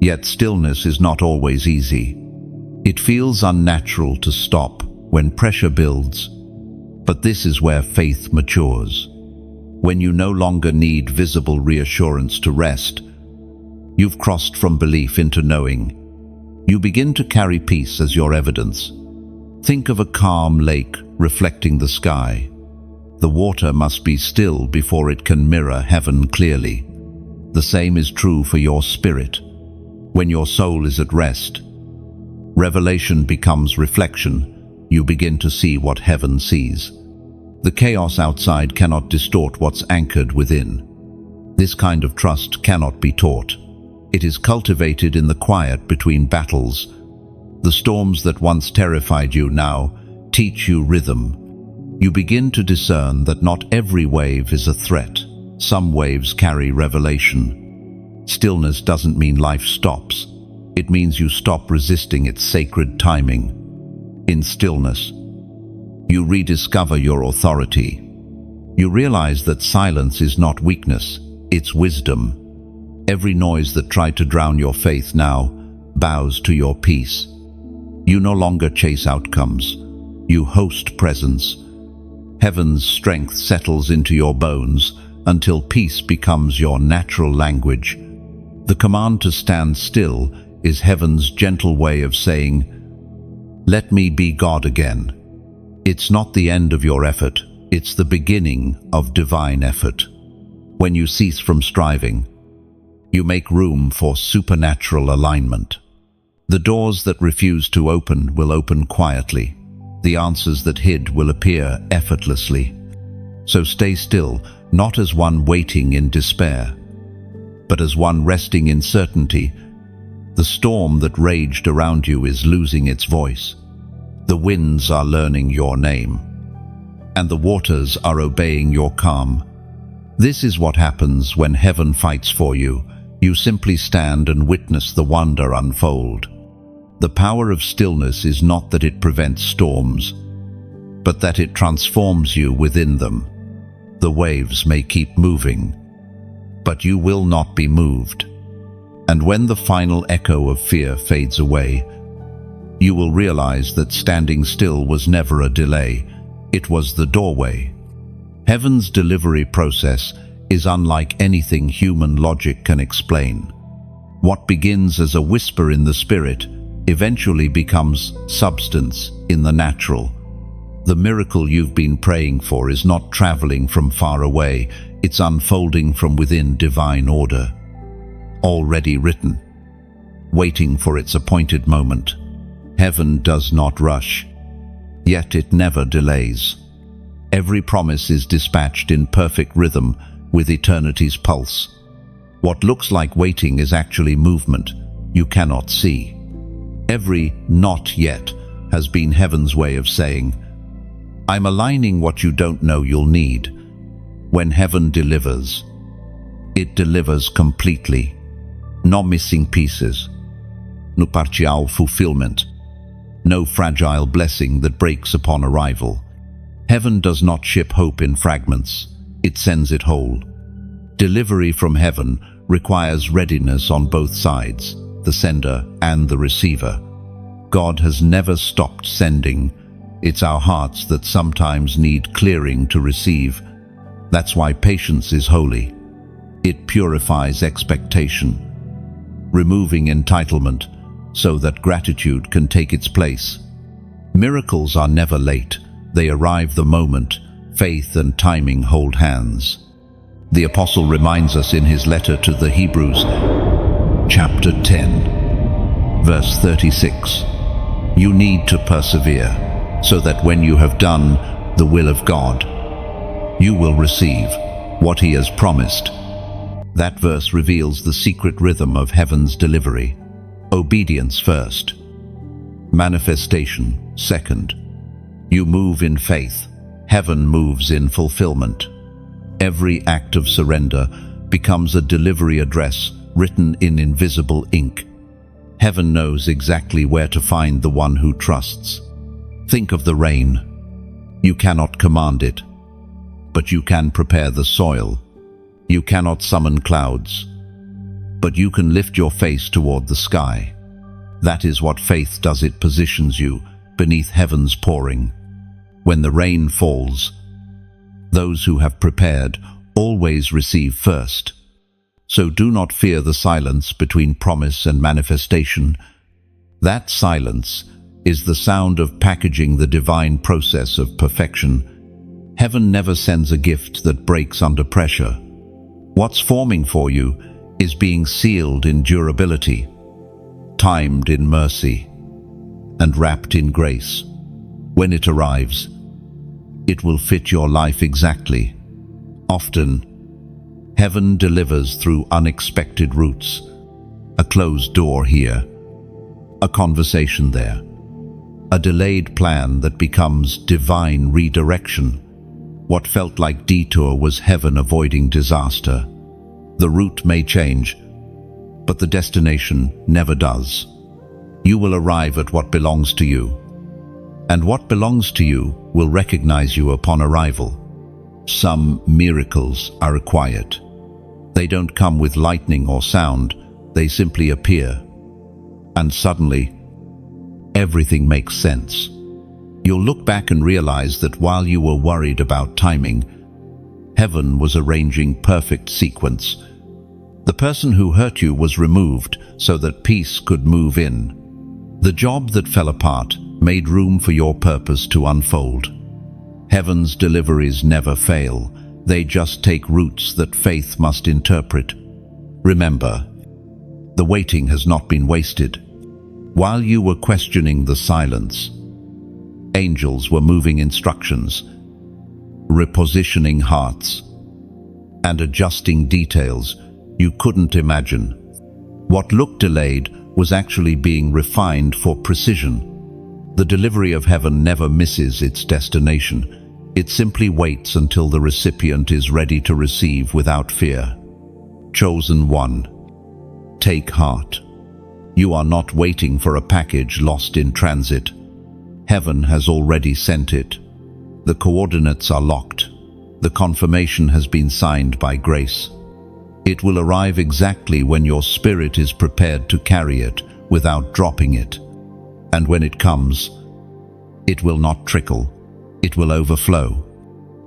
Yet stillness is not always easy. It feels unnatural to stop when pressure builds, but this is where faith matures. When you no longer need visible reassurance to rest, you've crossed from belief into knowing. You begin to carry peace as your evidence. Think of a calm lake reflecting the sky. The water must be still before it can mirror heaven clearly. The same is true for your spirit. When your soul is at rest, revelation becomes reflection. You begin to see what heaven sees. The chaos outside cannot distort what's anchored within. This kind of trust cannot be taught. It is cultivated in the quiet between battles. The storms that once terrified you now teach you rhythm. You begin to discern that not every wave is a threat. Some waves carry revelation. Stillness doesn't mean life stops. It means you stop resisting its sacred timing. In stillness, You rediscover your authority. You realize that silence is not weakness, it's wisdom. Every noise that tried to drown your faith now bows to your peace. You no longer chase outcomes. You host presence. Heaven's strength settles into your bones until peace becomes your natural language. The command to stand still is heaven's gentle way of saying, "Let me be God again." It's not the end of your effort, it's the beginning of divine effort. When you cease from striving, you make room for supernatural alignment. The doors that refuse to open will open quietly. The answers that hid will appear effortlessly. So stay still, not as one waiting in despair, but as one resting in certainty. The storm that raged around you is losing its voice. The winds are learning your name, and the waters are obeying your calm. This is what happens when heaven fights for you. You simply stand and witness the wonder unfold. The power of stillness is not that it prevents storms, but that it transforms you within them. The waves may keep moving, but you will not be moved. And when the final echo of fear fades away, you will realize that standing still was never a delay, it was the doorway. Heaven's delivery process is unlike anything human logic can explain. What begins as a whisper in the spirit eventually becomes substance in the natural. The miracle you've been praying for is not traveling from far away, it's unfolding from within divine order. Already written, waiting for its appointed moment. Heaven does not rush, yet it never delays. Every promise is dispatched in perfect rhythm with eternity's pulse. What looks like waiting is actually movement you cannot see. Every "not yet" has been heaven's way of saying, "I'm aligning what you don't know you'll need." When heaven delivers, it delivers completely. No missing pieces. No partial fulfillment. No fragile blessing that breaks upon arrival. Heaven does not ship hope in fragments, it sends it whole. Delivery from heaven requires readiness on both sides, the sender and the receiver. God has never stopped sending. It's our hearts that sometimes need clearing to receive. That's why patience is holy. It purifies expectation, removing entitlement so that gratitude can take its place. Miracles are never late. They arrive the moment faith and timing hold hands. The Apostle reminds us in his letter to the Hebrews, chapter 10, verse 36. You need to persevere, so that when you have done the will of God, you will receive what he has promised. That verse reveals the secret rhythm of heaven's delivery. Obedience first, manifestation second. You move in faith, heaven moves in fulfillment. Every act of surrender becomes a delivery address written in invisible ink. Heaven knows exactly where to find the one who trusts. Think of the rain. You cannot command it, but you can prepare the soil. You cannot summon clouds, but you can lift your face toward the sky. That is what faith does. It positions you beneath heaven's pouring. When the rain falls, those who have prepared always receive first. So do not fear the silence between promise and manifestation. That silence is the sound of packaging the divine process of perfection. Heaven never sends a gift that breaks under pressure. What's forming for you is being sealed in durability, timed in mercy, and wrapped in grace. When it arrives, it will fit your life exactly. Often, heaven delivers through unexpected routes. A closed door here, a conversation there, a delayed plan that becomes divine redirection. What felt like detour was heaven avoiding disaster. The route may change, but the destination never does. You will arrive at what belongs to you. and what belongs to you will recognize you upon arrival. Some miracles are quiet. They don't come with lightning or sound, they simply appear. And suddenly, everything makes sense. You'll look back and realize that while you were worried about timing, heaven was arranging perfect sequence. The person who hurt you was removed so that peace could move in. The job that fell apart made room for your purpose to unfold. Heaven's deliveries never fail. They just take roots that faith must interpret. Remember, the waiting has not been wasted. While you were questioning the silence, angels were moving instructions, repositioning hearts, and adjusting details you couldn't imagine. What looked delayed was actually being refined for precision. The delivery of heaven never misses its destination. It simply waits until the recipient is ready to receive without fear. Chosen one, take heart. You are not waiting for a package lost in transit. Heaven has already sent it. The coordinates are locked. The confirmation has been signed by grace. It will arrive exactly when your spirit is prepared to carry it without dropping it. And when it comes, it will not trickle. It will overflow.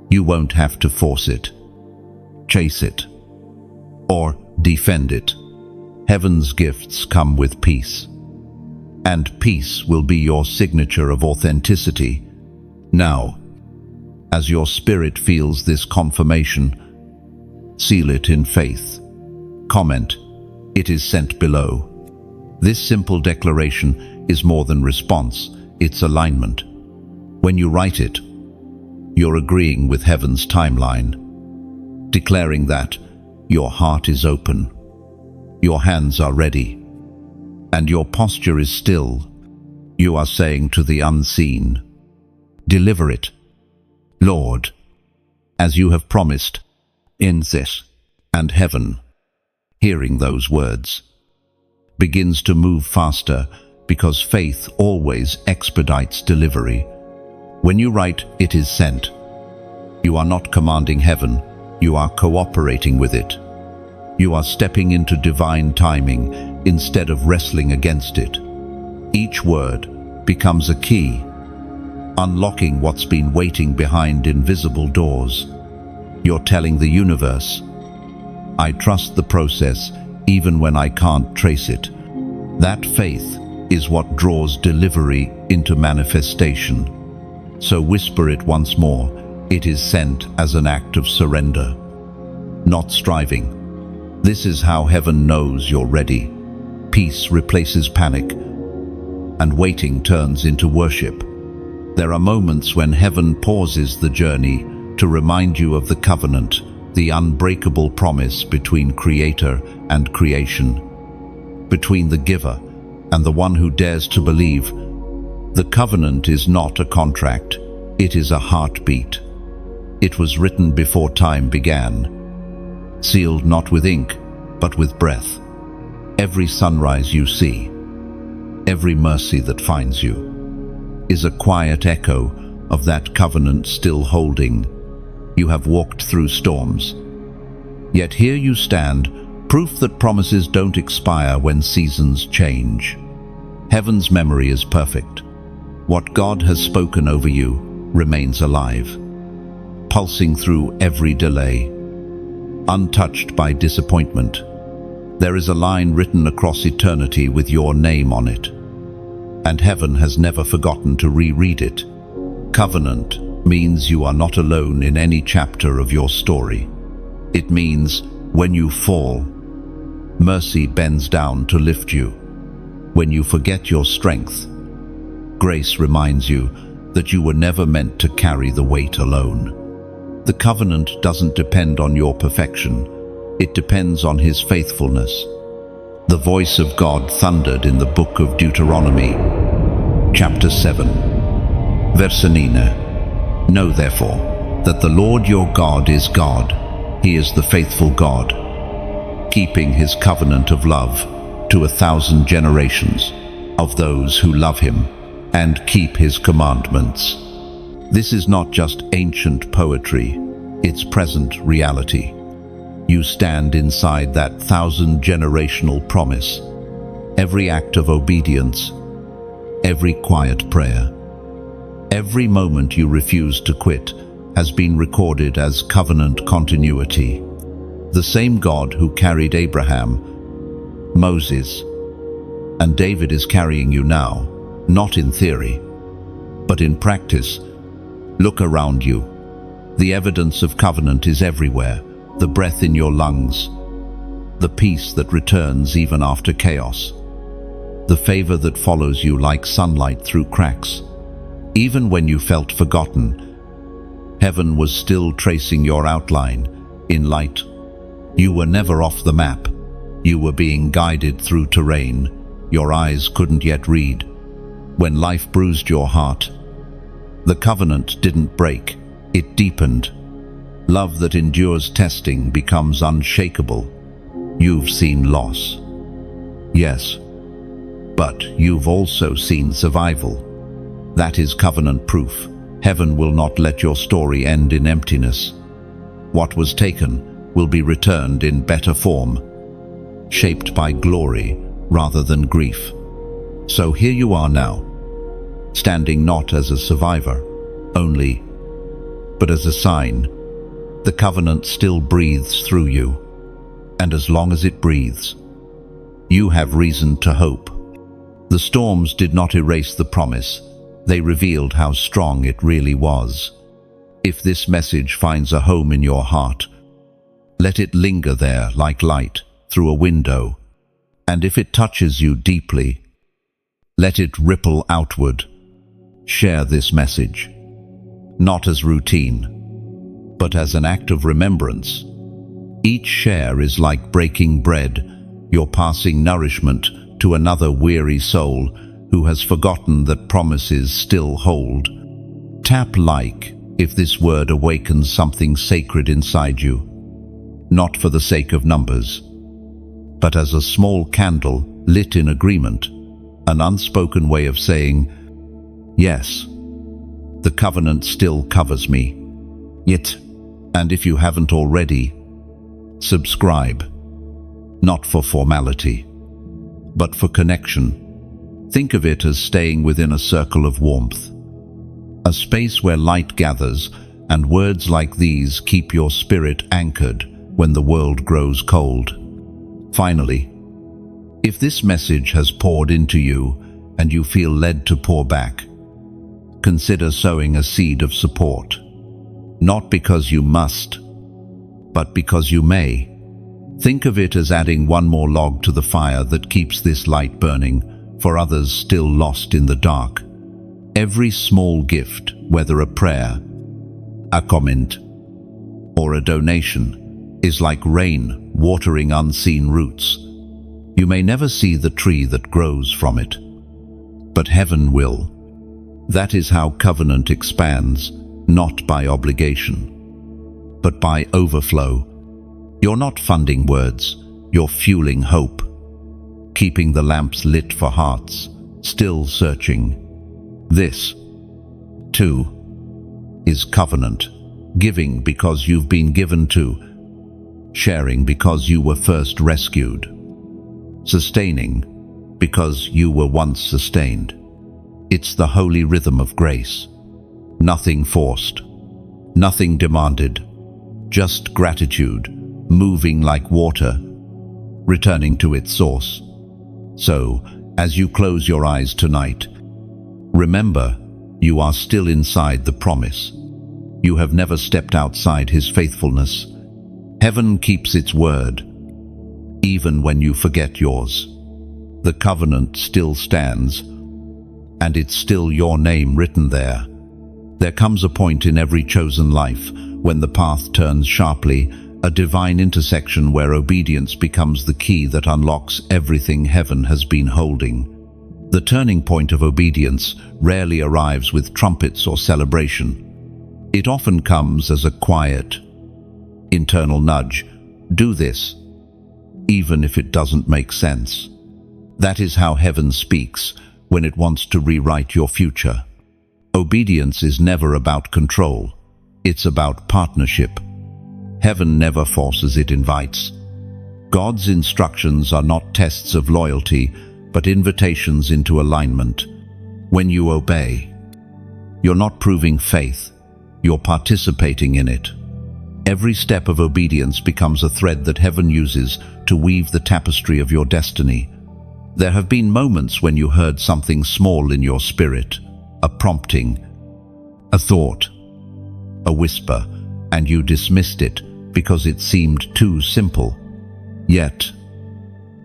You won't have to force it, chase it, or defend it. Heaven's gifts come with peace. And peace will be your signature of authenticity. Now, as your spirit feels this confirmation, seal it in faith. Comment, "It is sent below." This simple declaration is more than response, it's alignment. When you write it, you're agreeing with heaven's timeline, declaring that your heart is open, your hands are ready, and your posture is still. You are saying to the unseen, "Deliver it, Lord, as you have promised, in this." And heaven, hearing those words, begins to move faster because faith always expedites delivery. When you write, "It is sent," you are not commanding heaven, you are cooperating with it. You are stepping into divine timing instead of wrestling against it. Each word becomes a key, unlocking what's been waiting behind invisible doors. You're telling the universe, "I trust the process even when I can't trace it." That faith is what draws delivery into manifestation. So whisper it once more, "It is sent," as an act of surrender, not striving. This is how heaven knows you're ready. Peace replaces panic, and waiting turns into worship. There are moments when heaven pauses the journey to remind you of the covenant, the unbreakable promise between Creator and creation, between the giver and the one who dares to believe. The covenant is not a contract, it is a heartbeat. It was written before time began, sealed not with ink, but with breath. Every sunrise you see, every mercy that finds you, is a quiet echo of that covenant still holding. You have walked through storms, yet here you stand, proof that promises don't expire when seasons change. Heaven's memory is perfect. What God has spoken over you remains alive, pulsing through every delay, untouched by disappointment. There is a line written across eternity with your name on it, and heaven has never forgotten to reread it. Covenant means you are not alone in any chapter of your story. It means when you fall, mercy bends down to lift you. When you forget your strength, grace reminds you that you were never meant to carry the weight alone. The covenant doesn't depend on your perfection, it depends on His faithfulness. The voice of God thundered in the book of Deuteronomy, chapter 7, verse 9. Know therefore that the Lord your God is God. He is the faithful God, keeping His covenant of love to 1,000 generations of those who love Him and keep his commandments. This is not just ancient poetry, it's present reality. You stand inside that 1,000-generational promise. Every act of obedience, every quiet prayer, every moment you refuse to quit has been recorded as covenant continuity. The same God who carried Abraham, Moses, and David is carrying you now, not in theory, but in practice. Look around you. The evidence of covenant is everywhere. The breath in your lungs, the peace that returns even after chaos, the favor that follows you like sunlight through cracks. Even when you felt forgotten, heaven was still tracing your outline in light. You were never off the map. You were being guided through terrain your eyes couldn't yet read. When life bruised your heart, the covenant didn't break, it deepened. Love that endures testing becomes unshakable. You've seen loss. Yes, but you've also seen survival. That is covenant proof. Heaven will not let your story end in emptiness. What was taken will be returned in better form, shaped by glory rather than grief. So here you are now, standing not as a survivor only, but as a sign. The covenant still breathes through you, and as long as it breathes, you have reason to hope. The storms did not erase the promise, they revealed how strong it really was. If this message finds a home in your heart, let it linger there like light through a window. And if it touches you deeply, let it ripple outward. Share this message, not as routine, but as an act of remembrance. Each share is like breaking bread. You're passing nourishment to another weary soul who has forgotten that promises still hold. Tap like if this word awakens something sacred inside you, not for the sake of numbers, but as a small candle lit in agreement, an unspoken way of saying, yes, the covenant still covers me. And if you haven't already, subscribe, not for formality, but for connection. Think of it as staying within a circle of warmth, a space where light gathers, and words like these keep your spirit anchored when the world grows cold. Finally, if this message has poured into you and you feel led to pour back, consider sowing a seed of support. Not because you must, but because you may. Think of it as adding one more log to the fire that keeps this light burning for others still lost in the dark. Every small gift, whether a prayer, a comment, or a donation, is like rain watering unseen roots. You may never see the tree that grows from it, but heaven will. That is how covenant expands, not by obligation, but by overflow. You're not funding words, you're fueling hope, keeping the lamps lit for hearts still searching. This, too, is covenant. Giving because you've been given to, sharing because you were first rescued, sustaining because you were once sustained. It's the holy rhythm of grace. Nothing forced, nothing demanded, just gratitude, moving like water, returning to its source. So, as you close your eyes tonight, remember, you are still inside the promise. You have never stepped outside His faithfulness. Heaven keeps its word, even when you forget yours. The covenant still stands, and it's still your name written there. There comes a point in every chosen life when the path turns sharply, a divine intersection where obedience becomes the key that unlocks everything heaven has been holding. The turning point of obedience rarely arrives with trumpets or celebration. It often comes as a quiet, internal nudge. Do this, even if it doesn't make sense. That is how heaven speaks, when it wants to rewrite your future. Obedience is never about control. It's about partnership. Heaven never forces, it invites. God's instructions are not tests of loyalty, but invitations into alignment. When you obey, you're not proving faith, you're participating in it. Every step of obedience becomes a thread that heaven uses to weave the tapestry of your destiny. There have been moments when you heard something small in your spirit, a prompting, a thought, a whisper, and you dismissed it because it seemed too simple. Yet,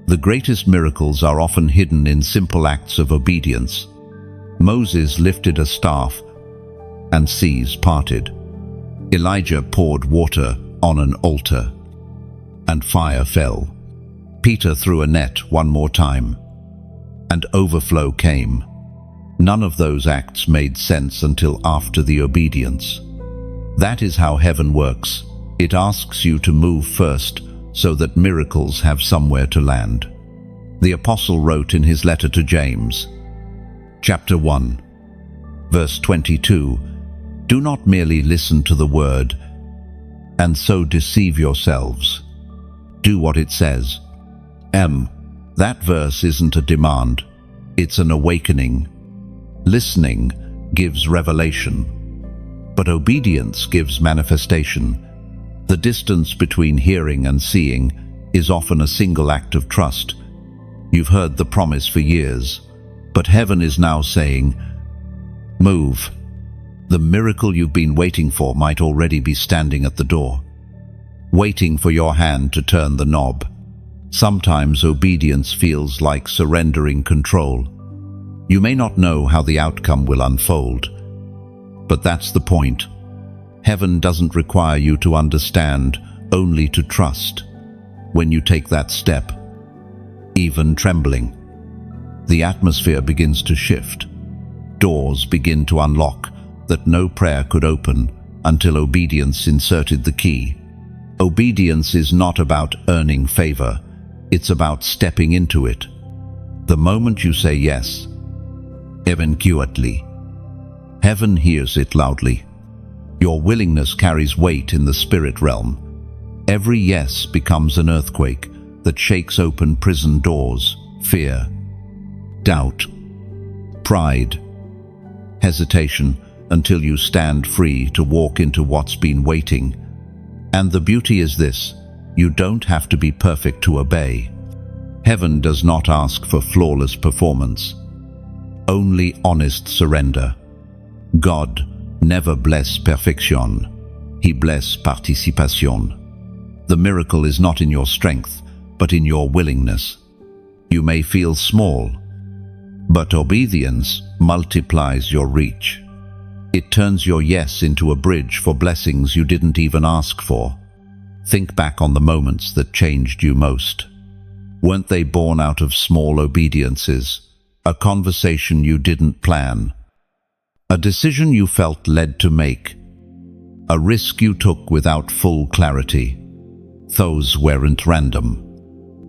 the greatest miracles are often hidden in simple acts of obedience. Moses lifted a staff, and seas parted. Elijah poured water on an altar, and fire fell. Peter threw a net one more time, and overflow came. None of those acts made sense until after the obedience. That is how heaven works. It asks you to move first, so that miracles have somewhere to land. The apostle wrote in his letter to James, chapter 1, verse 22, "Do not merely listen to the word, and so deceive yourselves. Do what it says." That verse isn't a demand, it's an awakening. Listening gives revelation, but obedience gives manifestation. The distance between hearing and seeing is often a single act of trust. You've heard the promise for years, but heaven is now saying, move. The miracle you've been waiting for might already be standing at the door, waiting for your hand to turn the knob. Sometimes obedience feels like surrendering control. You may not know how the outcome will unfold, but that's the point. Heaven doesn't require you to understand, only to trust. When you take that step, even trembling, the atmosphere begins to shift. Doors begin to unlock that no prayer could open until obedience inserted the key. Obedience is not about earning favor, it's about stepping into it. The moment you say yes, eventually, heaven hears it loudly. Your willingness carries weight in the spirit realm. Every yes becomes an earthquake that shakes open prison doors, fear, doubt, pride, hesitation, until you stand free to walk into what's been waiting. And the beauty is this: you don't have to be perfect to obey. Heaven does not ask for flawless performance, only honest surrender. God never bless perfection, He bless participation. The miracle is not in your strength, but in your willingness. You may feel small, but obedience multiplies your reach. It turns your yes into a bridge for blessings you didn't even ask for. Think back on the moments that changed you most. Weren't they born out of small obediences? A conversation you didn't plan, a decision you felt led to make, a risk you took without full clarity. Those weren't random.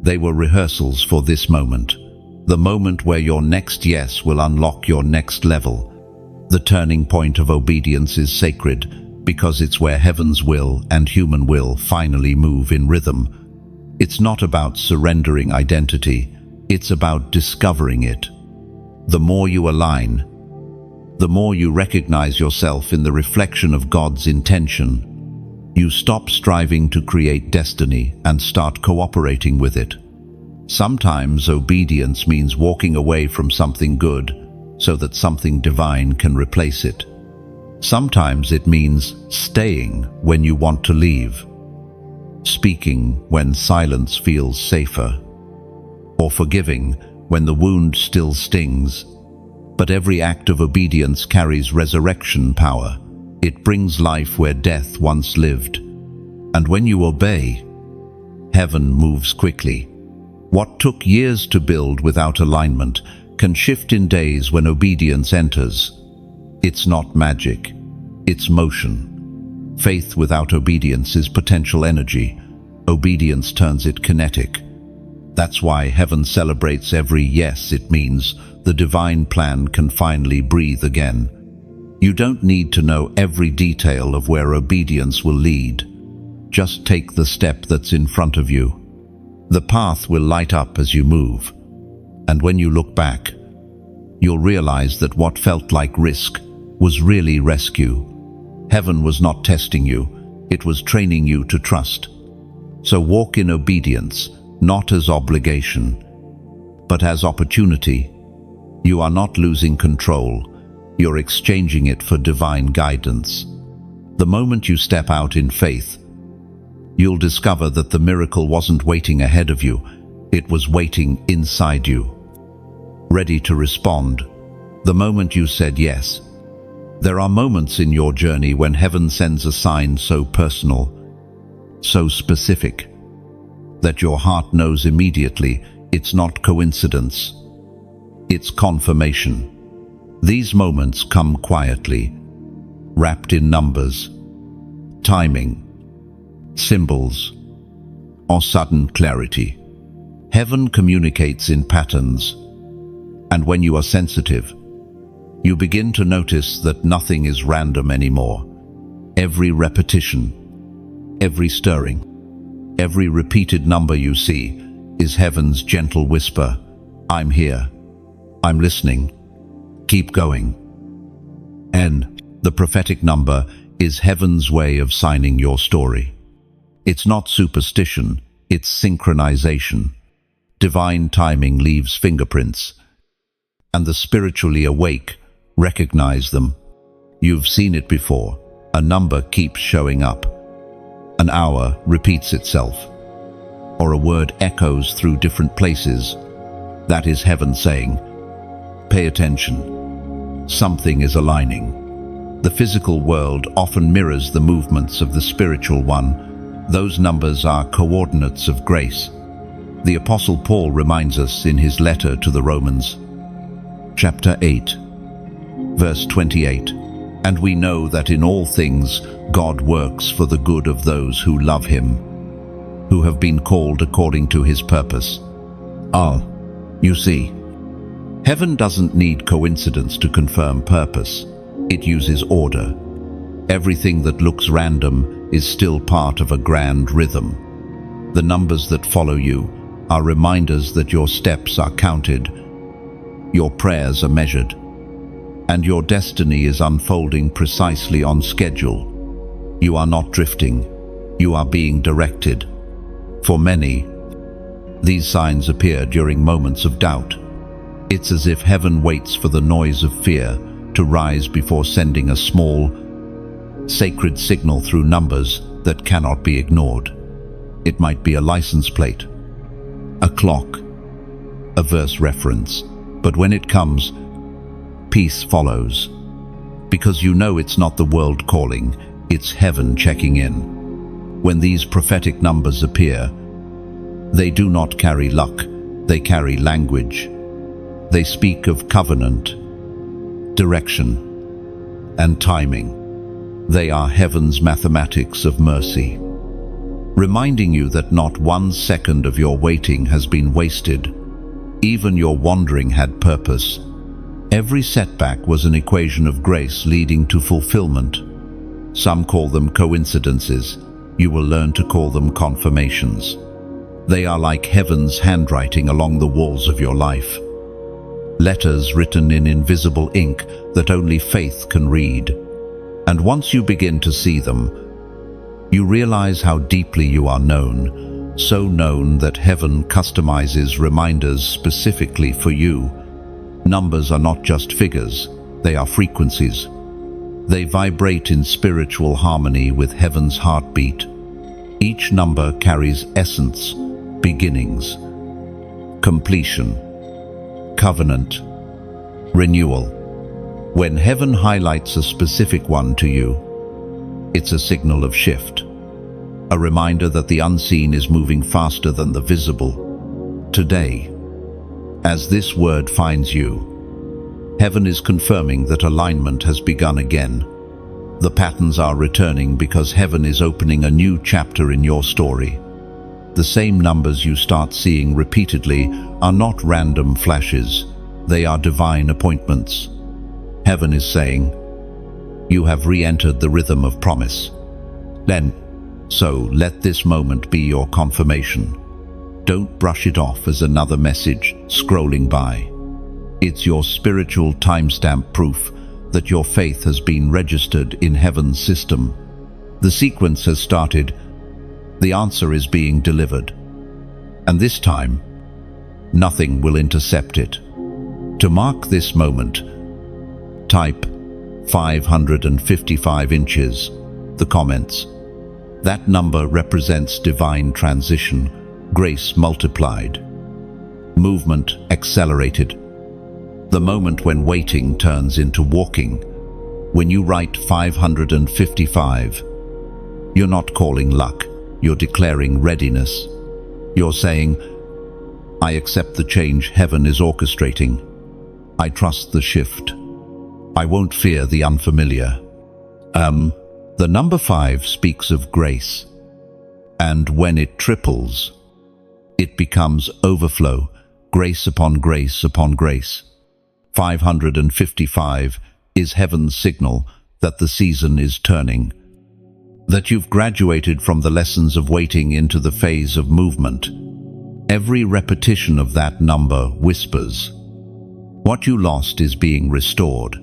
They were rehearsals for this moment, the moment where your next yes will unlock your next level. The turning point of obedience is sacred because it's where heaven's will and human will finally move in rhythm. It's not about surrendering identity, it's about discovering it. The more you align, the more you recognize yourself in the reflection of God's intention. You stop striving to create destiny and start cooperating with it. Sometimes obedience means walking away from something good so that something divine can replace it. Sometimes it means staying when you want to leave, speaking when silence feels safer, or forgiving when the wound still stings. But every act of obedience carries resurrection power. It brings life where death once lived. And when you obey, heaven moves quickly. What took years to build without alignment can shift in days when obedience enters. It's not magic, it's motion. Faith without obedience is potential energy. Obedience turns it kinetic. That's why heaven celebrates every yes. It means the divine plan can finally breathe again. You don't need to know every detail of where obedience will lead. Just take the step that's in front of you. The path will light up as you move. And when you look back, you'll realize that what felt like risk was really rescue. Heaven was not testing you, it was training you to trust. So walk in obedience, not as obligation, but as opportunity. You are not losing control, you're exchanging it for divine guidance. The moment you step out in faith, you'll discover that the miracle wasn't waiting ahead of you, it was waiting inside you, ready to respond the moment you said yes. There are moments in your journey when heaven sends a sign so personal, so specific, that your heart knows immediately it's not coincidence, it's confirmation. These moments come quietly, wrapped in numbers, timing, symbols, or sudden clarity. Heaven communicates in patterns, and when you are sensitive, you begin to notice that nothing is random anymore. Every repetition, every stirring, every repeated number you see is heaven's gentle whisper, I'm here, I'm listening, keep going. And the prophetic number is heaven's way of signing your story. It's not superstition, it's synchronization. Divine timing leaves fingerprints, and the spiritually awake recognize them. You've seen it before. A number keeps showing up. An hour repeats itself. Or a word echoes through different places. That is heaven saying, pay attention. Something is aligning. The physical world often mirrors the movements of the spiritual one. Those numbers are coordinates of grace. The Apostle Paul reminds us in his letter to the Romans, chapter 8, verse 28, and we know that in all things God works for the good of those who love him, who have been called according to his purpose. You see, heaven doesn't need coincidence to confirm purpose. It uses order. Everything that looks random is still part of a grand rhythm. The numbers that follow you are reminders that your steps are counted, your prayers are measured, and your destiny is unfolding precisely on schedule. You are not drifting, you are being directed. For many, these signs appear during moments of doubt. It's as if heaven waits for the noise of fear to rise before sending a small, sacred signal through numbers that cannot be ignored. It might be a license plate, a clock, a verse reference, but when it comes, peace follows. Because you know it's not the world calling, it's heaven checking in. When these prophetic numbers appear, they do not carry luck, they carry language. They speak of covenant, direction, and timing. They are heaven's mathematics of mercy, reminding you that not 1 second of your waiting has been wasted. Even your wandering had purpose. Every setback was an equation of grace leading to fulfillment. Some call them coincidences. You will learn to call them confirmations. They are like heaven's handwriting along the walls of your life. Letters written in invisible ink that only faith can read. And once you begin to see them, you realize how deeply you are known, so known that heaven customizes reminders specifically for you. Numbers are not just figures, they are frequencies. They vibrate in spiritual harmony with heaven's heartbeat. Each number carries essence, beginnings, completion, covenant, renewal. When heaven highlights a specific one to you, it's a signal of shift, a reminder that the unseen is moving faster than the visible. Today, as this word finds you, heaven is confirming that alignment has begun again. The patterns are returning because heaven is opening a new chapter in your story. The same numbers you start seeing repeatedly are not random flashes. They are divine appointments. Heaven is saying, you have re-entered the rhythm of promise. So let this moment be your confirmation. Don't brush it off as another message scrolling by. It's your spiritual timestamp proof that your faith has been registered in heaven's system. The sequence has started. The answer is being delivered. And this time, nothing will intercept it. To mark this moment, type 555 inches, the comments. That number represents divine transition, grace multiplied, movement accelerated. The moment when waiting turns into walking. When you write 555, you're not calling luck, you're declaring readiness. You're saying, I accept the change heaven is orchestrating. I trust the shift. I won't fear the unfamiliar. The number 5 speaks of grace. And when it triples, it becomes overflow, grace upon grace upon grace. 555 is heaven's signal that the season is turning, that you've graduated from the lessons of waiting into the phase of movement. Every repetition of that number whispers, what you lost is being restored,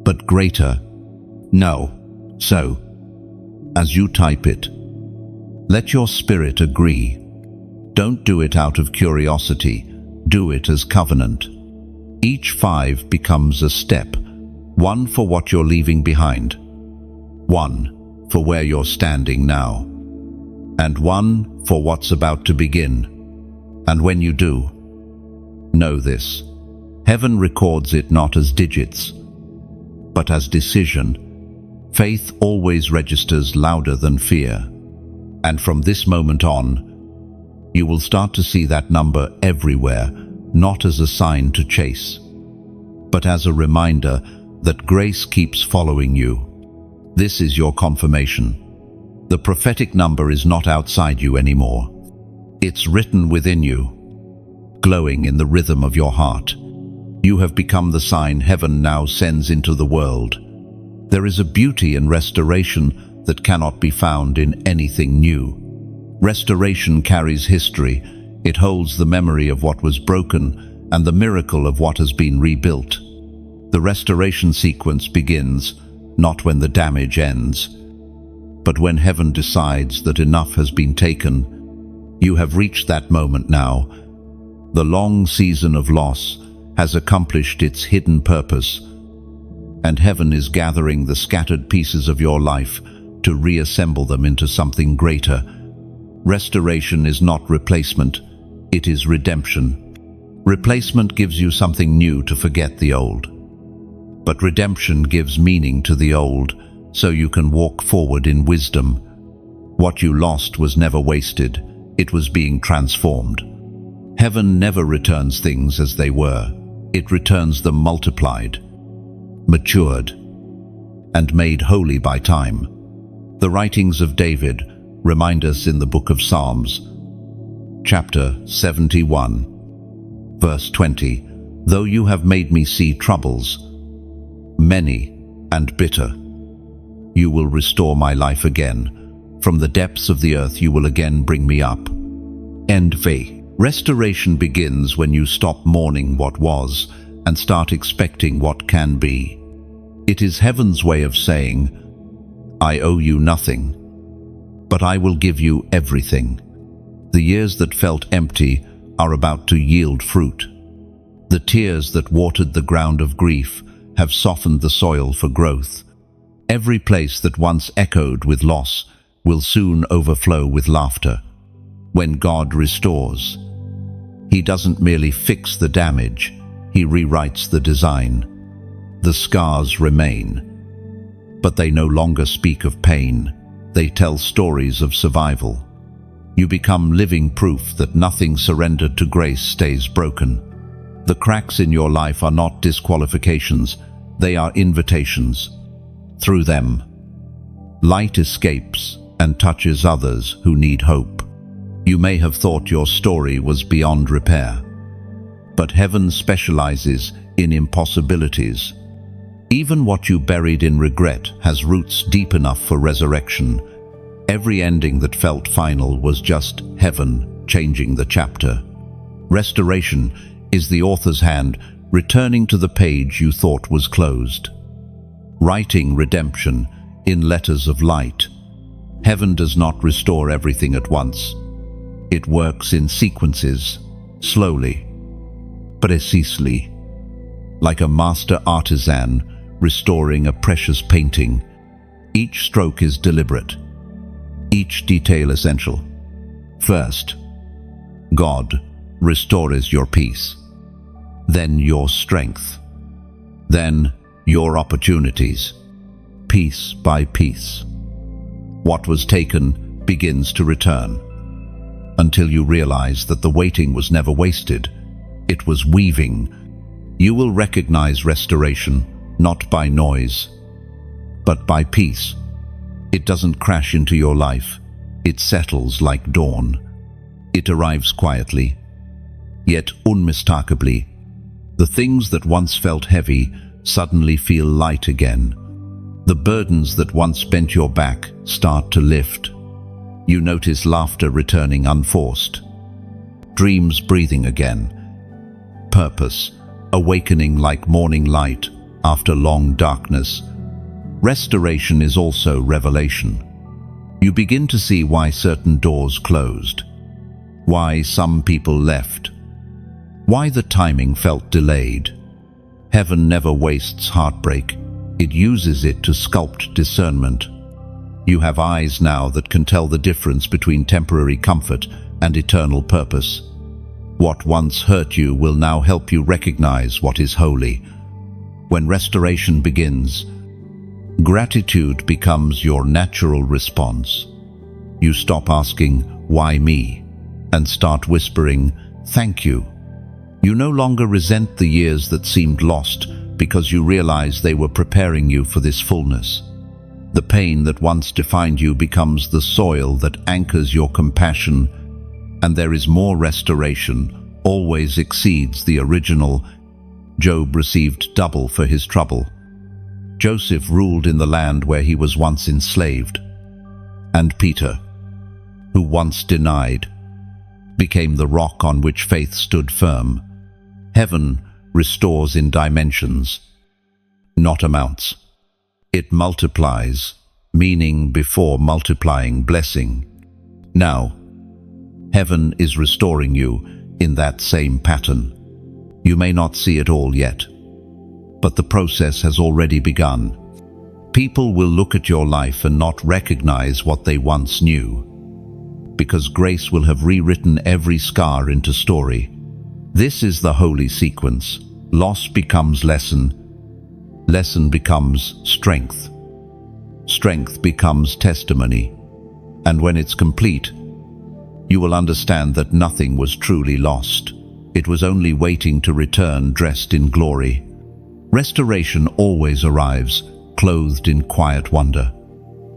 but greater. No. So, as you type it, let your spirit agree. Don't do it out of curiosity, do it as covenant. Each 5 becomes a step, one for what you're leaving behind, one for where you're standing now, and one for what's about to begin. And when you do, know this, heaven records it not as digits, but as decision. Faith always registers louder than fear. And from this moment on, you will start to see that number everywhere, not as a sign to chase, but as a reminder that grace keeps following you. This is your confirmation. The prophetic number is not outside you anymore. It's written within you, glowing in the rhythm of your heart. You have become the sign heaven now sends into the world. There is a beauty in restoration that cannot be found in anything new. Restoration carries history. It holds the memory of what was broken and the miracle of what has been rebuilt. The restoration sequence begins not when the damage ends, but when heaven decides that enough has been taken. You have reached that moment now. The long season of loss has accomplished its hidden purpose, and heaven is gathering the scattered pieces of your life to reassemble them into something greater. Restoration is not replacement, it is redemption. Replacement gives you something new to forget the old. But redemption gives meaning to the old, so you can walk forward in wisdom. What you lost was never wasted, it was being transformed. Heaven never returns things as they were, it returns them multiplied, matured, and made holy by time. The writings of David remind us in the book of Psalms, chapter 71, verse 20, though you have made me see troubles, many and bitter, you will restore my life again. From the depths of the earth you will again bring me up. End faith. Restoration begins when you stop mourning what was and start expecting what can be. It is heaven's way of saying, I owe you nothing, but I will give you everything. The years that felt empty are about to yield fruit. The tears that watered the ground of grief have softened the soil for growth. Every place that once echoed with loss will soon overflow with laughter. When God restores, He doesn't merely fix the damage, He rewrites the design. The scars remain, but they no longer speak of pain. They tell stories of survival. You become living proof that nothing surrendered to grace stays broken. The cracks in your life are not disqualifications, they are invitations. Through them, light escapes and touches others who need hope. You may have thought your story was beyond repair, but heaven specializes in impossibilities. Even what you buried in regret has roots deep enough for resurrection. Every ending that felt final was just heaven changing the chapter. Restoration is the author's hand returning to the page you thought was closed, writing redemption in letters of light. Heaven does not restore everything at once. It works in sequences, slowly, precisely, like a master artisan restoring a precious painting. Each stroke is deliberate, each detail essential. First, God restores your peace, then your strength, then your opportunities, piece by piece. What was taken begins to return, until you realize that the waiting was never wasted. It was weaving. You will recognize restoration not by noise, but by peace. It doesn't crash into your life. It settles like dawn. It arrives quietly, yet unmistakably. The things that once felt heavy suddenly feel light again. The burdens that once bent your back start to lift. You notice laughter returning unforced, dreams breathing again, purpose awakening like morning light after long darkness. Restoration is also revelation. You begin to see why certain doors closed, why some people left, why the timing felt delayed. Heaven never wastes heartbreak. It uses it to sculpt discernment. You have eyes now that can tell the difference between temporary comfort and eternal purpose. What once hurt you will now help you recognize what is holy. When restoration begins, gratitude becomes your natural response. You stop asking, "Why me?" and start whispering, "Thank you." You no longer resent the years that seemed lost because you realize they were preparing you for this fullness. The pain that once defined you becomes the soil that anchors your compassion, and there is more restoration, always exceeds the original. Job received double for his trouble. Joseph ruled in the land where he was once enslaved. And Peter, who once denied, became the rock on which faith stood firm. Heaven restores in dimensions, not amounts. It multiplies, meaning before multiplying blessing. Now, heaven is restoring you in that same pattern. You may not see it all yet, but the process has already begun. People will look at your life and not recognize what they once knew, because grace will have rewritten every scar into story. This is the holy sequence. Loss becomes lesson. Lesson becomes strength. Strength becomes testimony. And when it's complete, you will understand that nothing was truly lost. It was only waiting to return dressed in glory. Restoration always arrives, clothed in quiet wonder.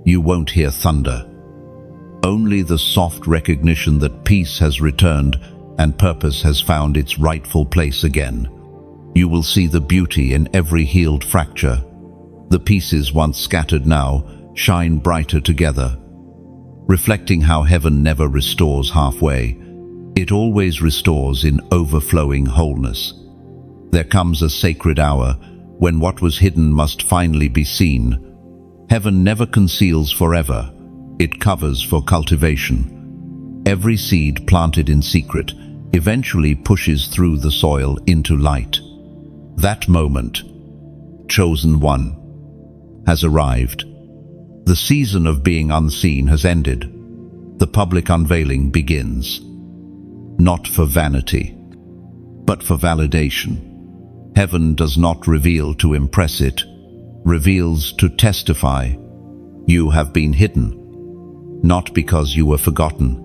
You won't hear thunder. Only the soft recognition that peace has returned and purpose has found its rightful place again. You will see the beauty in every healed fracture. The pieces once scattered now shine brighter together, reflecting how heaven never restores halfway. It always restores in overflowing wholeness. There comes a sacred hour when what was hidden must finally be seen. Heaven never conceals forever. It covers for cultivation. Every seed planted in secret eventually pushes through the soil into light. That moment, chosen one, has arrived. The season of being unseen has ended. The public unveiling begins. Not for vanity, but for validation. Heaven does not reveal to impress, it reveals to testify. You have been hidden, not because you were forgotten,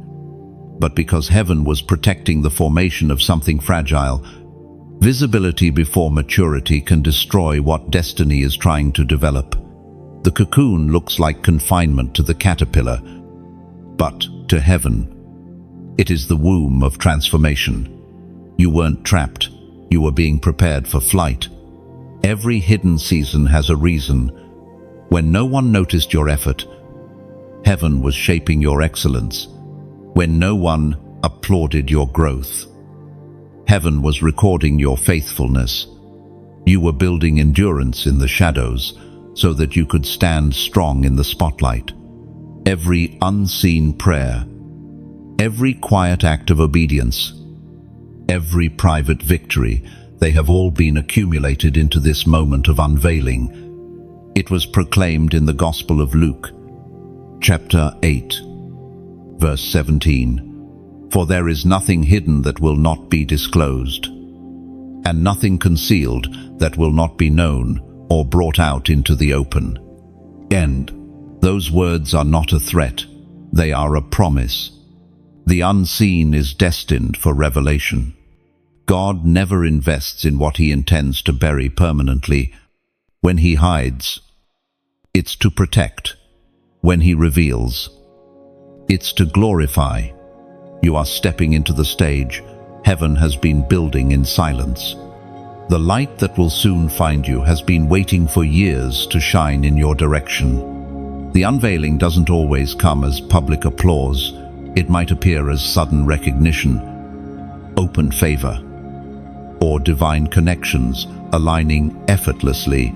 but because heaven was protecting the formation of something fragile. Visibility before maturity can destroy what destiny is trying to develop. The cocoon looks like confinement to the caterpillar, but to heaven, It is the womb of transformation. You weren't trapped, you were being prepared for flight. Every hidden season has a reason. When no one noticed your effort, heaven was shaping your excellence. When no one applauded your growth, heaven was recording your faithfulness. You were building endurance in the shadows so that you could stand strong in the spotlight. Every unseen prayer, every quiet act of obedience, every private victory, they have all been accumulated into this moment of unveiling. It was proclaimed in the Gospel of Luke, chapter 8, verse 17. For there is nothing hidden that will not be disclosed, and nothing concealed that will not be known or brought out into the open. End. Those words are not a threat, they are a promise. The unseen is destined for revelation. God never invests in what he intends to bury permanently. When he hides, it's to protect. When he reveals, it's to glorify. You are stepping into the stage heaven has been building in silence. The light that will soon find you has been waiting for years to shine in your direction. The unveiling doesn't always come as public applause. It might appear as sudden recognition, open favor, or divine connections aligning effortlessly.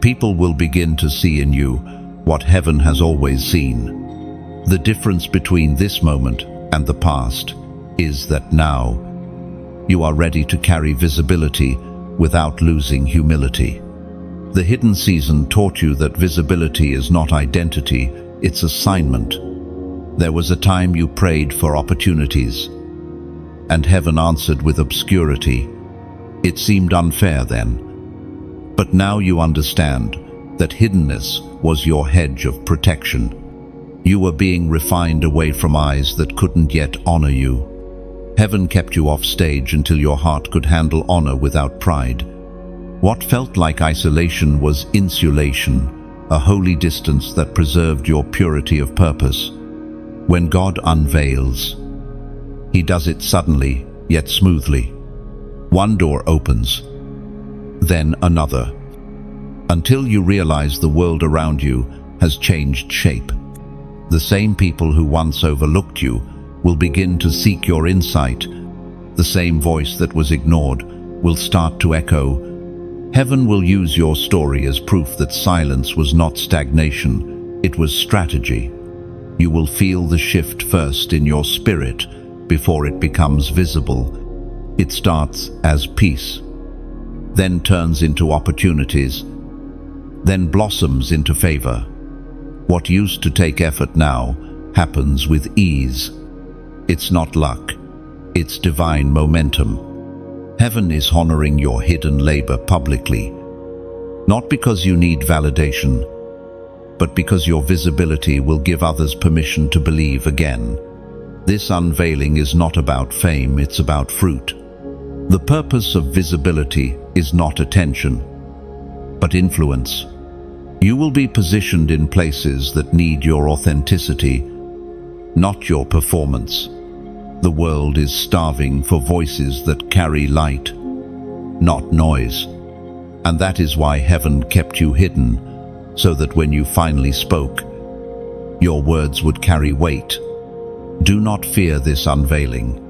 People will begin to see in you what heaven has always seen. The difference between this moment and the past is that now you are ready to carry visibility without losing humility. The hidden season taught you that visibility is not identity, it's assignment. There was a time you prayed for opportunities, and heaven answered with obscurity. It seemed unfair then, but now you understand that hiddenness was your hedge of protection. You were being refined away from eyes that couldn't yet honor you. Heaven kept you off stage until your heart could handle honor without pride. What felt like isolation was insulation, a holy distance that preserved your purity of purpose. When God unveils, he does it suddenly, yet smoothly. One door opens, then another, until you realize the world around you has changed shape. The same people who once overlooked you will begin to seek your insight. The same voice that was ignored will start to echo. Heaven will use your story as proof that silence was not stagnation, it was strategy. You will feel the shift first in your spirit before it becomes visible. It starts as peace, then turns into opportunities, then blossoms into favor. What used to take effort now happens with ease. It's not luck, it's divine momentum. Heaven is honoring your hidden labor publicly, not because you need validation, but because your visibility will give others permission to believe again. This unveiling is not about fame, it's about fruit. The purpose of visibility is not attention, but influence. You will be positioned in places that need your authenticity, not your performance. The world is starving for voices that carry light, not noise. And that is why heaven kept you hidden, so that when you finally spoke, your words would carry weight. Do not fear this unveiling.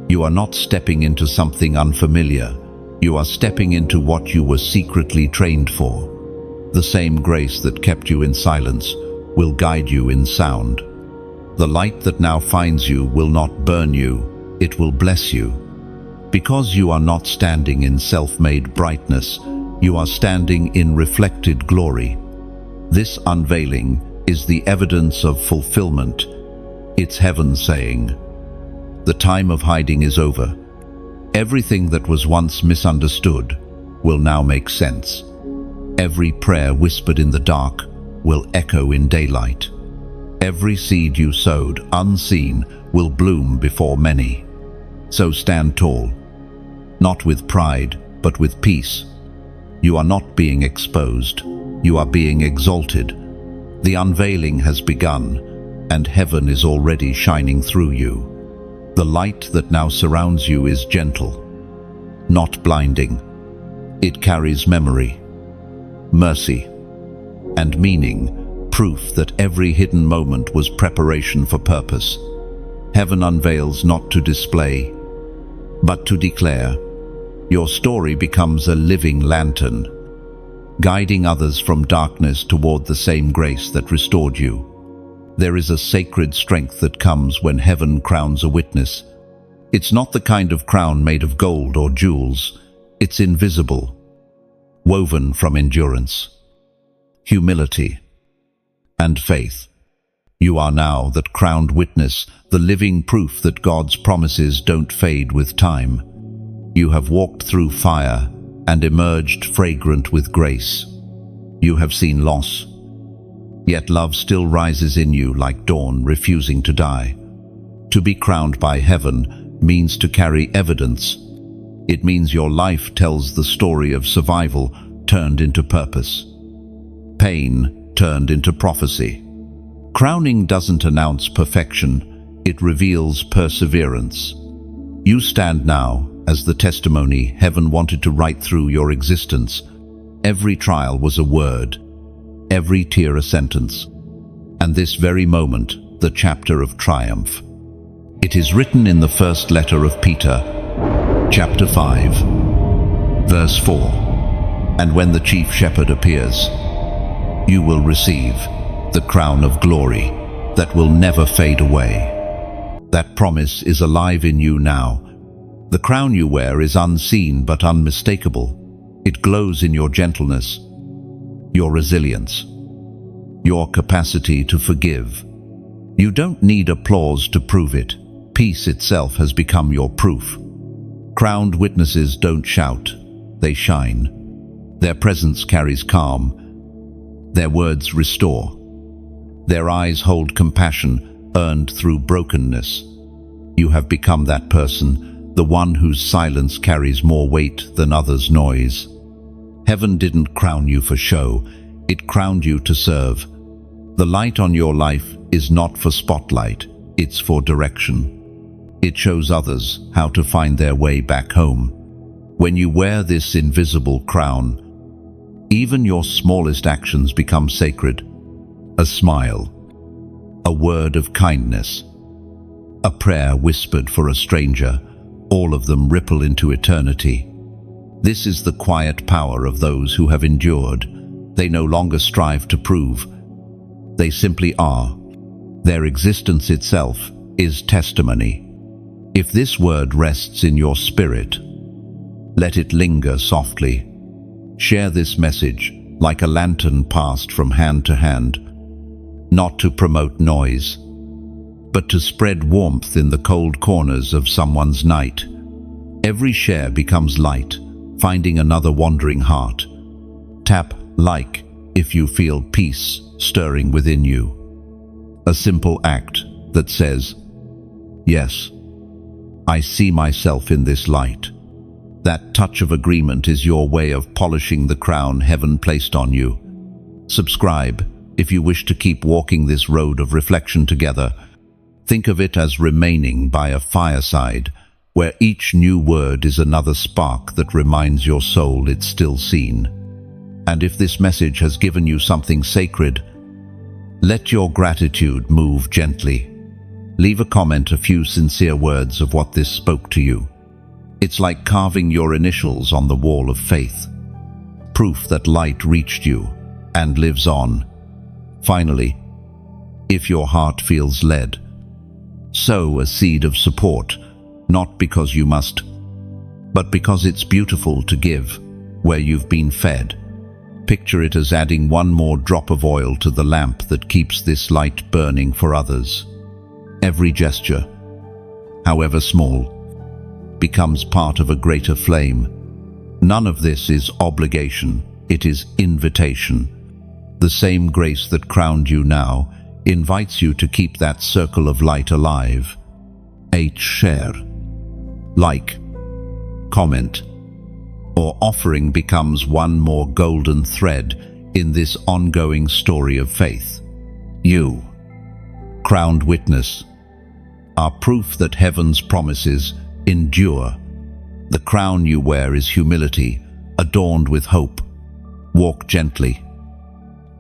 You are not stepping into something unfamiliar. You are stepping into what you were secretly trained for. The same grace that kept you in silence will guide you in sound. The light that now finds you will not burn you, it will bless you. Because you are not standing in self-made brightness, you are standing in reflected glory. This unveiling is the evidence of fulfillment. It's heaven saying, the time of hiding is over. Everything that was once misunderstood will now make sense. Every prayer whispered in the dark will echo in daylight. Every seed you sowed, unseen, will bloom before many. So stand tall, not with pride, but with peace. You are not being exposed, you are being exalted. The unveiling has begun, and heaven is already shining through you. The light that now surrounds you is gentle, not blinding. It carries memory, mercy, and meaning, proof that every hidden moment was preparation for purpose. Heaven unveils not to display, but to declare. Your story becomes a living lantern, guiding others from darkness toward the same grace that restored you. There is a sacred strength that comes when heaven crowns a witness. It's not the kind of crown made of gold or jewels. It's invisible, woven from endurance, humility, and faith. You are now that crowned witness, the living proof that God's promises don't fade with time. You have walked through fire and emerged fragrant with grace. You have seen loss, yet love still rises in you like dawn refusing to die. To be crowned by heaven means to carry evidence. It means your life tells the story of survival turned into purpose, pain turned into prophecy. Crowning doesn't announce perfection, it reveals perseverance. You stand now as the testimony heaven wanted to write through your existence. Every trial was a word, every tear a sentence, and this very moment the chapter of triumph. It is written in the first letter of Peter, chapter 5, verse 4. And when the chief shepherd appears, you will receive the crown of glory that will never fade away. That promise is alive in you now. The crown you wear is unseen but unmistakable. It glows in your gentleness, your resilience, your capacity to forgive. You don't need applause to prove it. Peace itself has become your proof. Crowned witnesses don't shout, they shine. Their presence carries calm. Their words restore. Their eyes hold compassion earned through brokenness. You have become that person, the one whose silence carries more weight than others' noise. Heaven didn't crown you for show, it crowned you to serve. The light on your life is not for spotlight, it's for direction. It shows others how to find their way back home. When you wear this invisible crown, even your smallest actions become sacred. A smile, a word of kindness, a prayer whispered for a stranger, all of them ripple into eternity. This is the quiet power of those who have endured. They no longer strive to prove. They simply are. Their existence itself is testimony. If this word rests in your spirit, let it linger softly. Share this message like a lantern passed from hand to hand, not to promote noise, but to spread warmth in the cold corners of someone's night. Every share becomes light, finding another wandering heart. Tap like if you feel peace stirring within you. A simple act that says, yes, I see myself in this light. That touch of agreement is your way of polishing the crown heaven placed on you. Subscribe if you wish to keep walking this road of reflection together. Think of it as remaining by a fireside, where each new word is another spark that reminds your soul it's still seen. And if this message has given you something sacred, let your gratitude move gently. Leave a comment, a few sincere words of what this spoke to you. It's like carving your initials on the wall of faith, proof that light reached you and lives on. Finally, if your heart feels led, sow a seed of support, not because you must, but because it's beautiful to give where you've been fed. Picture it as adding one more drop of oil to the lamp that keeps this light burning for others. Every gesture, however small, becomes part of a greater flame. None of this is obligation, it is invitation. The same grace that crowned you now invites you to keep that circle of light alive. Share, like, comment, or offering becomes one more golden thread in this ongoing story of faith. You, crowned witness, are proof that heaven's promises endure. The crown you wear is humility, adorned with hope. Walk gently,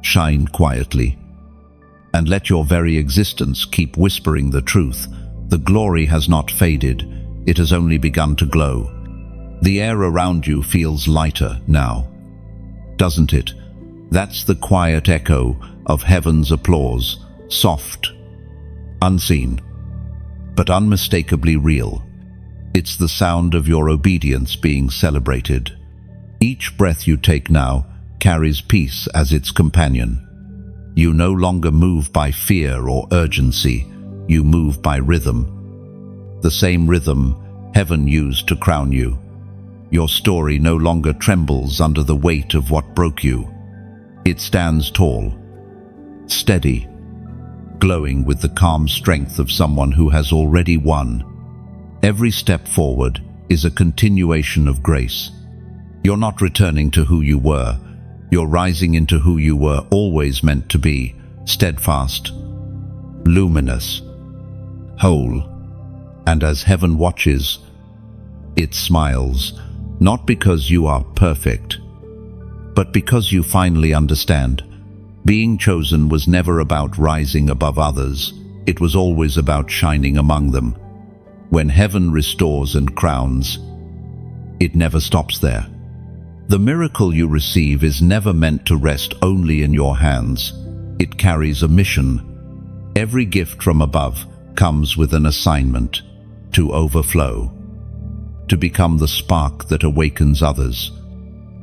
shine quietly, and let your very existence keep whispering the truth. The glory has not faded, it has only begun to glow. The air around you feels lighter now, doesn't it? That's the quiet echo of heaven's applause, soft, unseen, but unmistakably real. It's the sound of your obedience being celebrated. Each breath you take now carries peace as its companion. You no longer move by fear or urgency, you move by rhythm. The same rhythm heaven used to crown you. Your story no longer trembles under the weight of what broke you. It stands tall, steady, glowing with the calm strength of someone who has already won. Every step forward is a continuation of grace. You're not returning to who you were. You're rising into who you were always meant to be, steadfast, luminous, whole. And as heaven watches, it smiles, not because you are perfect, but because you finally understand. Being chosen was never about rising above others. It was always about shining among them. When heaven restores and crowns, it never stops there. The miracle you receive is never meant to rest only in your hands. It carries a mission. Every gift from above comes with an assignment: to overflow, to become the spark that awakens others.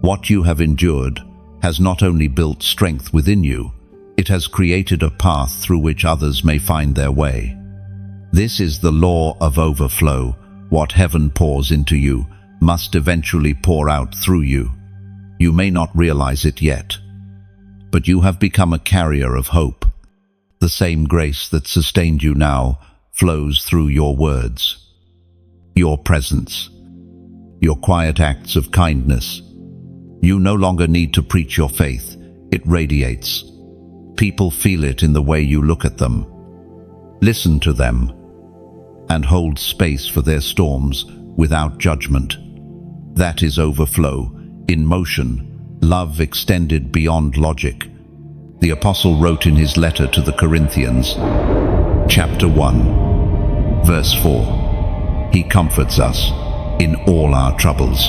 What you have endured has not only built strength within you, it has created a path through which others may find their way. This is the law of overflow. What heaven pours into you must eventually pour out through you. You may not realize it yet, but you have become a carrier of hope. The same grace that sustained you now flows through your words, your presence, your quiet acts of kindness. You no longer need to preach your faith. It radiates. People feel it in the way you look at them, listen to them, and hold space for their storms without judgment. That is overflow in motion, love extended beyond logic. The Apostle wrote in his letter to the Corinthians, chapter 1, verse 4, "He comforts us in all our troubles,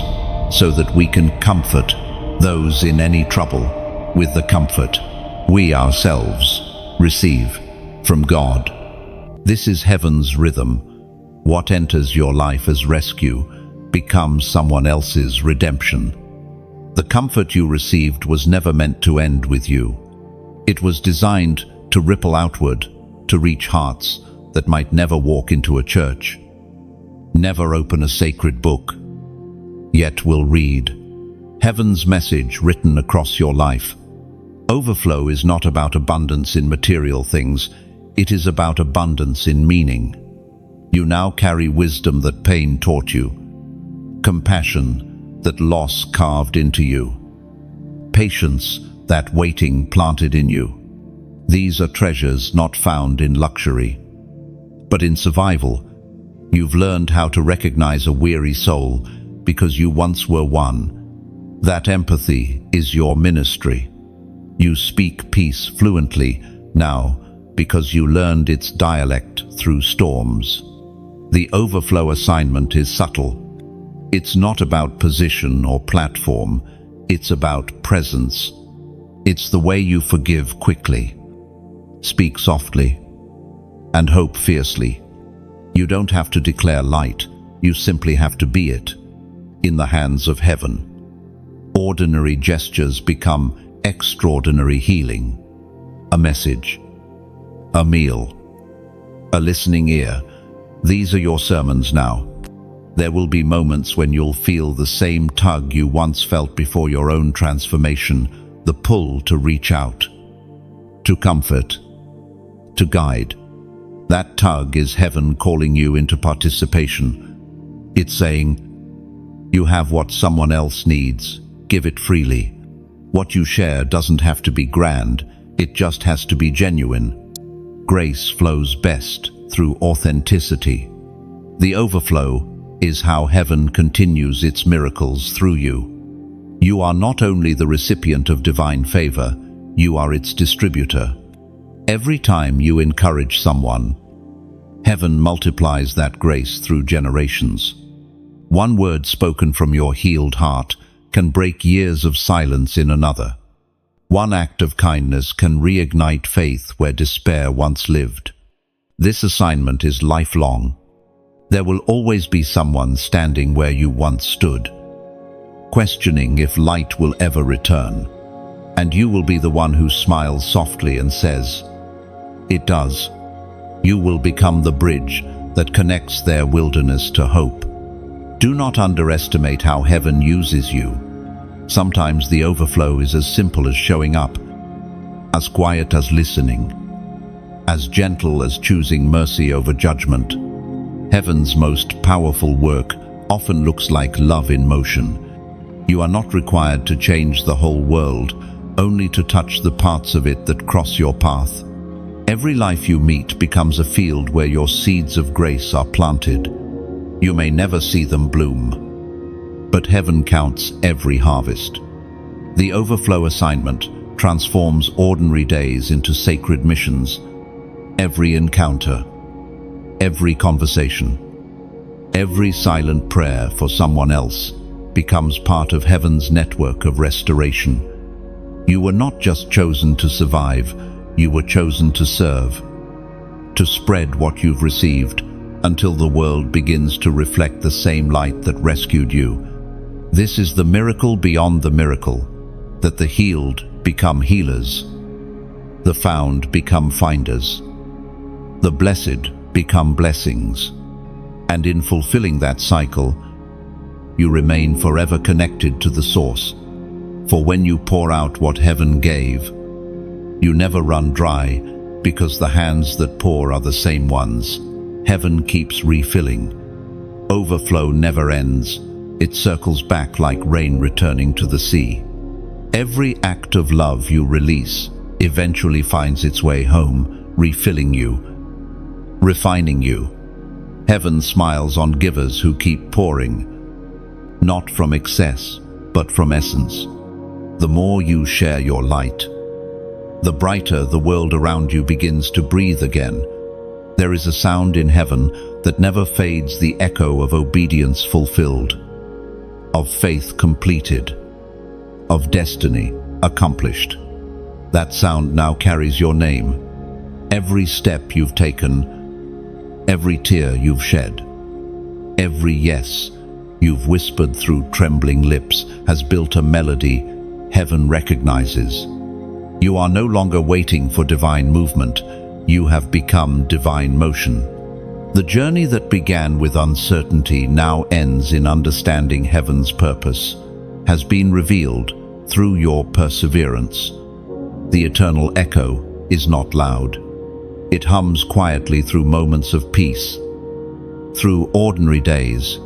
so that we can comfort those in any trouble with the comfort we ourselves receive from God." This is heaven's rhythm. What enters your life as rescue becomes someone else's redemption. The comfort you received was never meant to end with you. It was designed to ripple outward, to reach hearts that might never walk into a church, never open a sacred book, yet will read heaven's message written across your life. Overflow is not about abundance in material things, it is about abundance in meaning. You now carry wisdom that pain taught you, compassion that loss carved into you, patience that waiting planted in you. These are treasures not found in luxury, but in survival. You've learned how to recognize a weary soul because you once were one. That empathy is your ministry. You speak peace fluently now because you learned its dialect through storms. The overflow assignment is subtle. It's not about position or platform, it's about presence. It's the way you forgive quickly, speak softly, and hope fiercely. You don't have to declare light, you simply have to be it, in the hands of heaven. Ordinary gestures become extraordinary healing. A message, a meal, a listening ear. These are your sermons now. There will be moments when you'll feel the same tug you once felt before your own transformation, the pull to reach out, to comfort, to guide. That tug is heaven calling you into participation. It's saying, you have what someone else needs, give it freely. What you share doesn't have to be grand, it just has to be genuine. Grace flows best through authenticity. The overflow is how heaven continues its miracles through you. You are not only the recipient of divine favor, you are its distributor. Every time you encourage someone, heaven multiplies that grace through generations. One word spoken from your healed heart can break years of silence in another. One act of kindness can reignite faith where despair once lived. This assignment is lifelong. There will always be someone standing where you once stood, questioning if light will ever return. And you will be the one who smiles softly and says, "It does." You will become the bridge that connects their wilderness to hope. Do not underestimate how heaven uses you. Sometimes the overflow is as simple as showing up, as quiet as listening, as gentle as choosing mercy over judgment. Heaven's most powerful work often looks like love in motion. You are not required to change the whole world, only to touch the parts of it that cross your path. Every life you meet becomes a field where your seeds of grace are planted. You may never see them bloom, but heaven counts every harvest. The overflow assignment transforms ordinary days into sacred missions. Every encounter, every conversation, every silent prayer for someone else becomes part of heaven's network of restoration. You were not just chosen to survive, you were chosen to serve, to spread what you've received until the world begins to reflect the same light that rescued you. This is the miracle beyond the miracle, that the healed become healers, the found become finders, the blessed become blessings. And in fulfilling that cycle, you remain forever connected to the source. For when you pour out what heaven gave, you never run dry, because the hands that pour are the same ones. Heaven keeps refilling. Overflow never ends. It circles back like rain returning to the sea. Every act of love you release eventually finds its way home, refilling you, refining you. Heaven smiles on givers who keep pouring, not from excess, but from essence. The more you share your light, the brighter the world around you begins to breathe again. There is a sound in heaven that never fades, the echo of obedience fulfilled, of faith completed, of destiny accomplished. That sound now carries your name. Every step you've taken, every tear you've shed, every yes you've whispered through trembling lips has built a melody heaven recognizes. You are no longer waiting for divine movement. You have become divine motion. The journey that began with uncertainty now ends in understanding heaven's purpose, has been revealed through your perseverance. The eternal echo is not loud. It hums quietly through moments of peace, through ordinary days,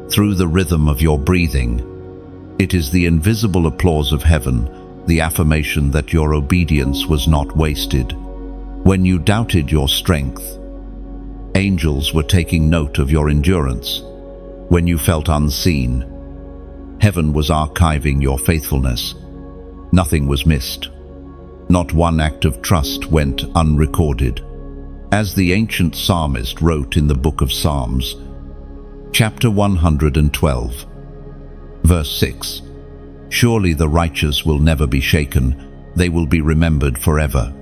through the rhythm of your breathing. It is the invisible applause of heaven, the affirmation that your obedience was not wasted. When you doubted your strength, angels were taking note of your endurance. When you felt unseen, heaven was archiving your faithfulness. Nothing was missed. Not one act of trust went unrecorded. As the ancient psalmist wrote in the book of Psalms, chapter 112, verse 6, "Surely the righteous will never be shaken, they will be remembered forever."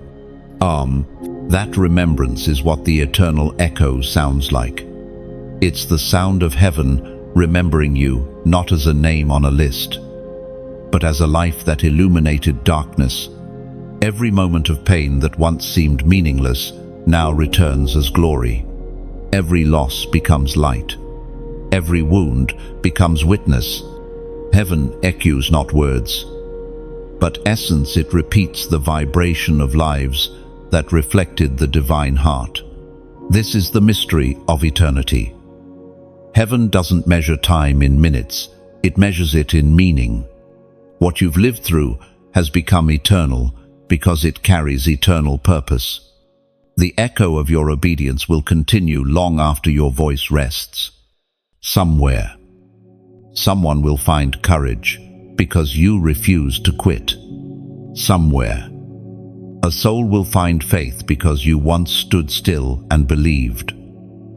That remembrance is what the eternal echo sounds like. It's the sound of heaven remembering you, not as a name on a list, but as a life that illuminated darkness. Every moment of pain that once seemed meaningless now returns as glory. Every loss becomes light. Every wound becomes witness. Heaven echoes not words, but essence. It repeats the vibration of lives that reflected the divine heart. This is the mystery of eternity. Heaven doesn't measure time in minutes, it measures it in meaning. What you've lived through has become eternal because it carries eternal purpose. The echo of your obedience will continue long after your voice rests. Somewhere, someone will find courage because you refuse to quit. Somewhere, a soul will find faith because you once stood still and believed.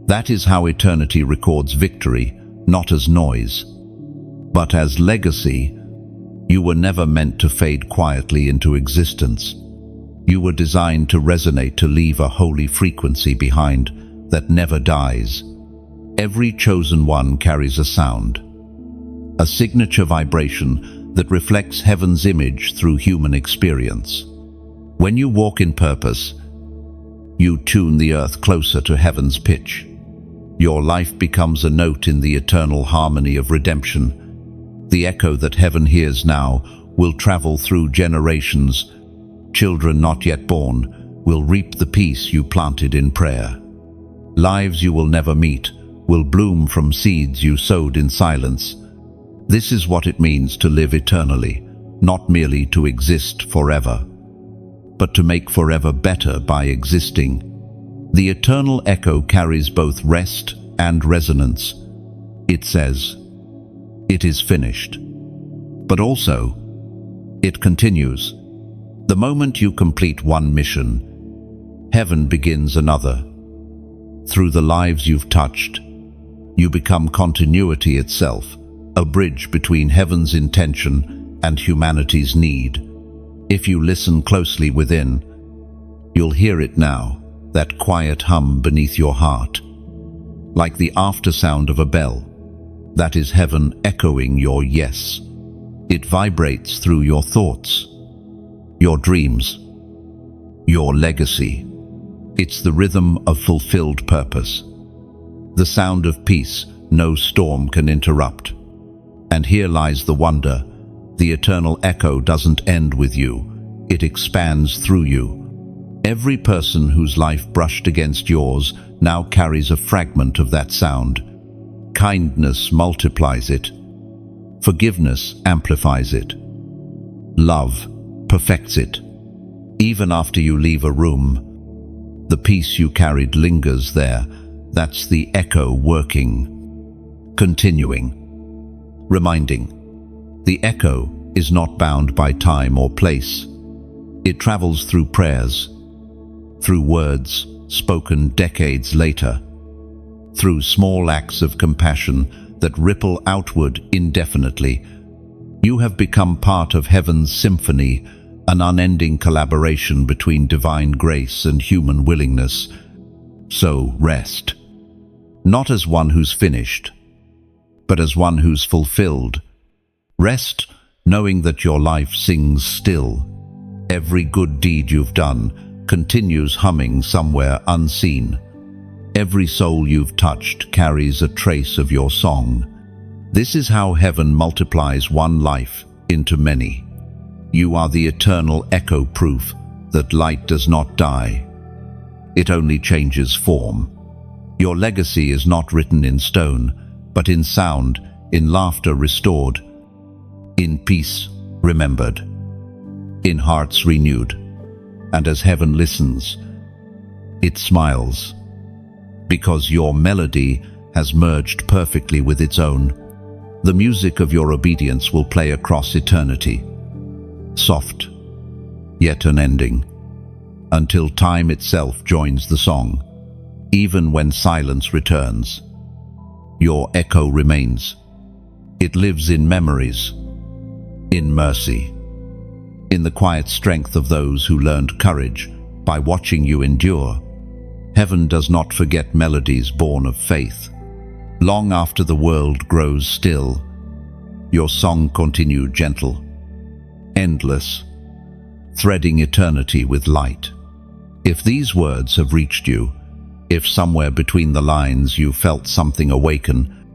That is how eternity records victory, not as noise, but as legacy. You were never meant to fade quietly into existence. You were designed to resonate, to leave a holy frequency behind that never dies. Every chosen one carries a sound, a signature vibration that reflects heaven's image through human experience. When you walk in purpose, you tune the earth closer to heaven's pitch. Your life becomes a note in the eternal harmony of redemption. The echo that heaven hears now will travel through generations. Children not yet born will reap the peace you planted in prayer. Lives you will never meet will bloom from seeds you sowed in silence. This is what it means to live eternally, not merely to exist forever, but to make forever better by existing. The eternal echo carries both rest and resonance. It says, "It is finished." But also, it continues. The moment you complete one mission, heaven begins another. Through the lives you've touched, you become continuity itself, a bridge between heaven's intention and humanity's need. If you listen closely within, you'll hear it now, that quiet hum beneath your heart, like the aftersound of a bell. That is heaven echoing your yes. It vibrates through your thoughts, your dreams, your legacy. It's the rhythm of fulfilled purpose, the sound of peace no storm can interrupt. And here lies the wonder. The eternal echo doesn't end with you. It expands through you. Every person whose life brushed against yours now carries a fragment of that sound. Kindness multiplies it. Forgiveness amplifies it. Love perfects it. Even after you leave a room, the peace you carried lingers there. That's the echo working, continuing, reminding. The echo is not bound by time or place. It travels through prayers, through words spoken decades later, through small acts of compassion that ripple outward indefinitely. You have become part of heaven's symphony, an unending collaboration between divine grace and human willingness. So rest, not as one who's finished, but as one who's fulfilled. Rest, knowing that your life sings still. Every good deed you've done continues humming somewhere unseen. Every soul you've touched carries a trace of your song. This is how heaven multiplies one life into many. You are the eternal echo, proof that light does not die. It only changes form. Your legacy is not written in stone, but in sound, in laughter restored, in peace remembered, in hearts renewed. And as heaven listens, it smiles, because your melody has merged perfectly with its own. The music of your obedience will play across eternity, soft, yet unending, until time itself joins the song. Even when silence returns, your echo remains. It lives in memories, in mercy, in the quiet strength of those who learned courage by watching you endure. Heaven does not forget melodies born of faith. Long after the world grows still, your song continued, gentle, endless, threading eternity with light. If these words have reached you, if somewhere between the lines you felt something awaken,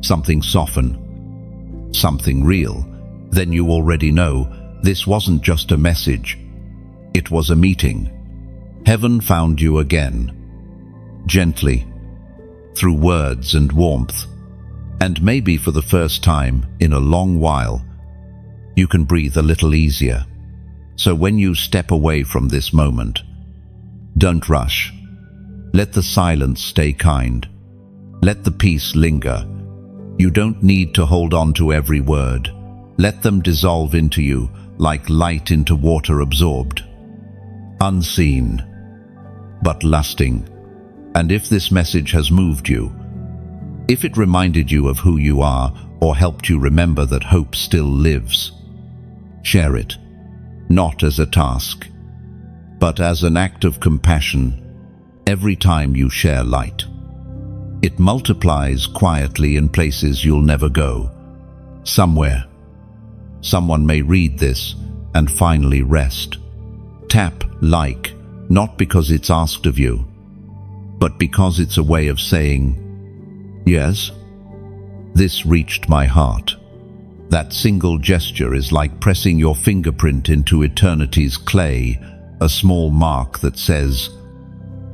something soften, something real, then you already know this wasn't just a message. It was a meeting. Heaven found you again, gently, through words and warmth. And maybe for the first time in a long while, you can breathe a little easier. So when you step away from this moment, Don't rush. Let the silence stay kind. Let the peace linger. You don't need to hold on to every word. Let them dissolve into you like light into water absorbed. Unseen, but lasting. And if this message has moved you, if it reminded you of who you are or helped you remember that hope still lives, share it, not as a task, but as an act of compassion. Every time you share light, it multiplies quietly in places you'll never go. Somewhere, someone may read this and finally rest. Tap like, not because it's asked of you, but because it's a way of saying, yes, this reached my heart. That single gesture is like pressing your fingerprint into eternity's clay, a small mark that says,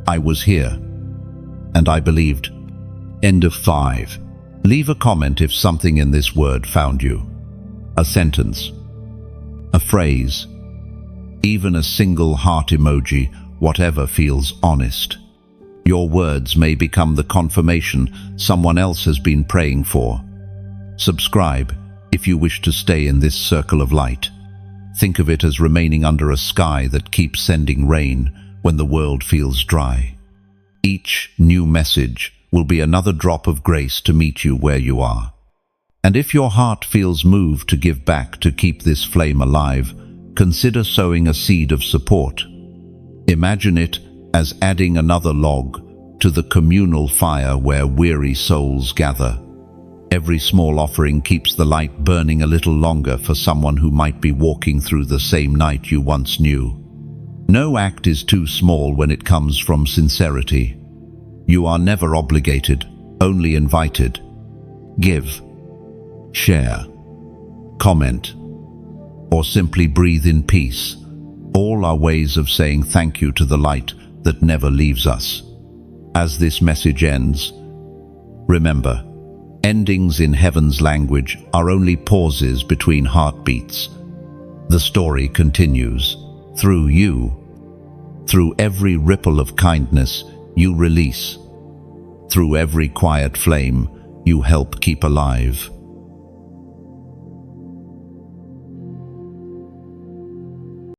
I was here, and I believed. End of 5. Leave a comment if something in this word found you. A sentence, a phrase, even a single heart emoji, whatever feels honest. Your words may become the confirmation someone else has been praying for. Subscribe if you wish to stay in this circle of light. Think of it as remaining under a sky that keeps sending rain when the world feels dry. Each new message will be another drop of grace to meet you where you are. And if your heart feels moved to give back to keep this flame alive, consider sowing a seed of support. Imagine it as adding another log to the communal fire where weary souls gather. Every small offering keeps the light burning a little longer for someone who might be walking through the same night you once knew. No act is too small when it comes from sincerity. You are never obligated, only invited. Give, share, comment, or simply breathe in peace. All are ways of saying thank you to the light that never leaves us. As this message ends, remember, endings in heaven's language are only pauses between heartbeats. The story continues through you, through every ripple of kindness you release, through every quiet flame you help keep alive.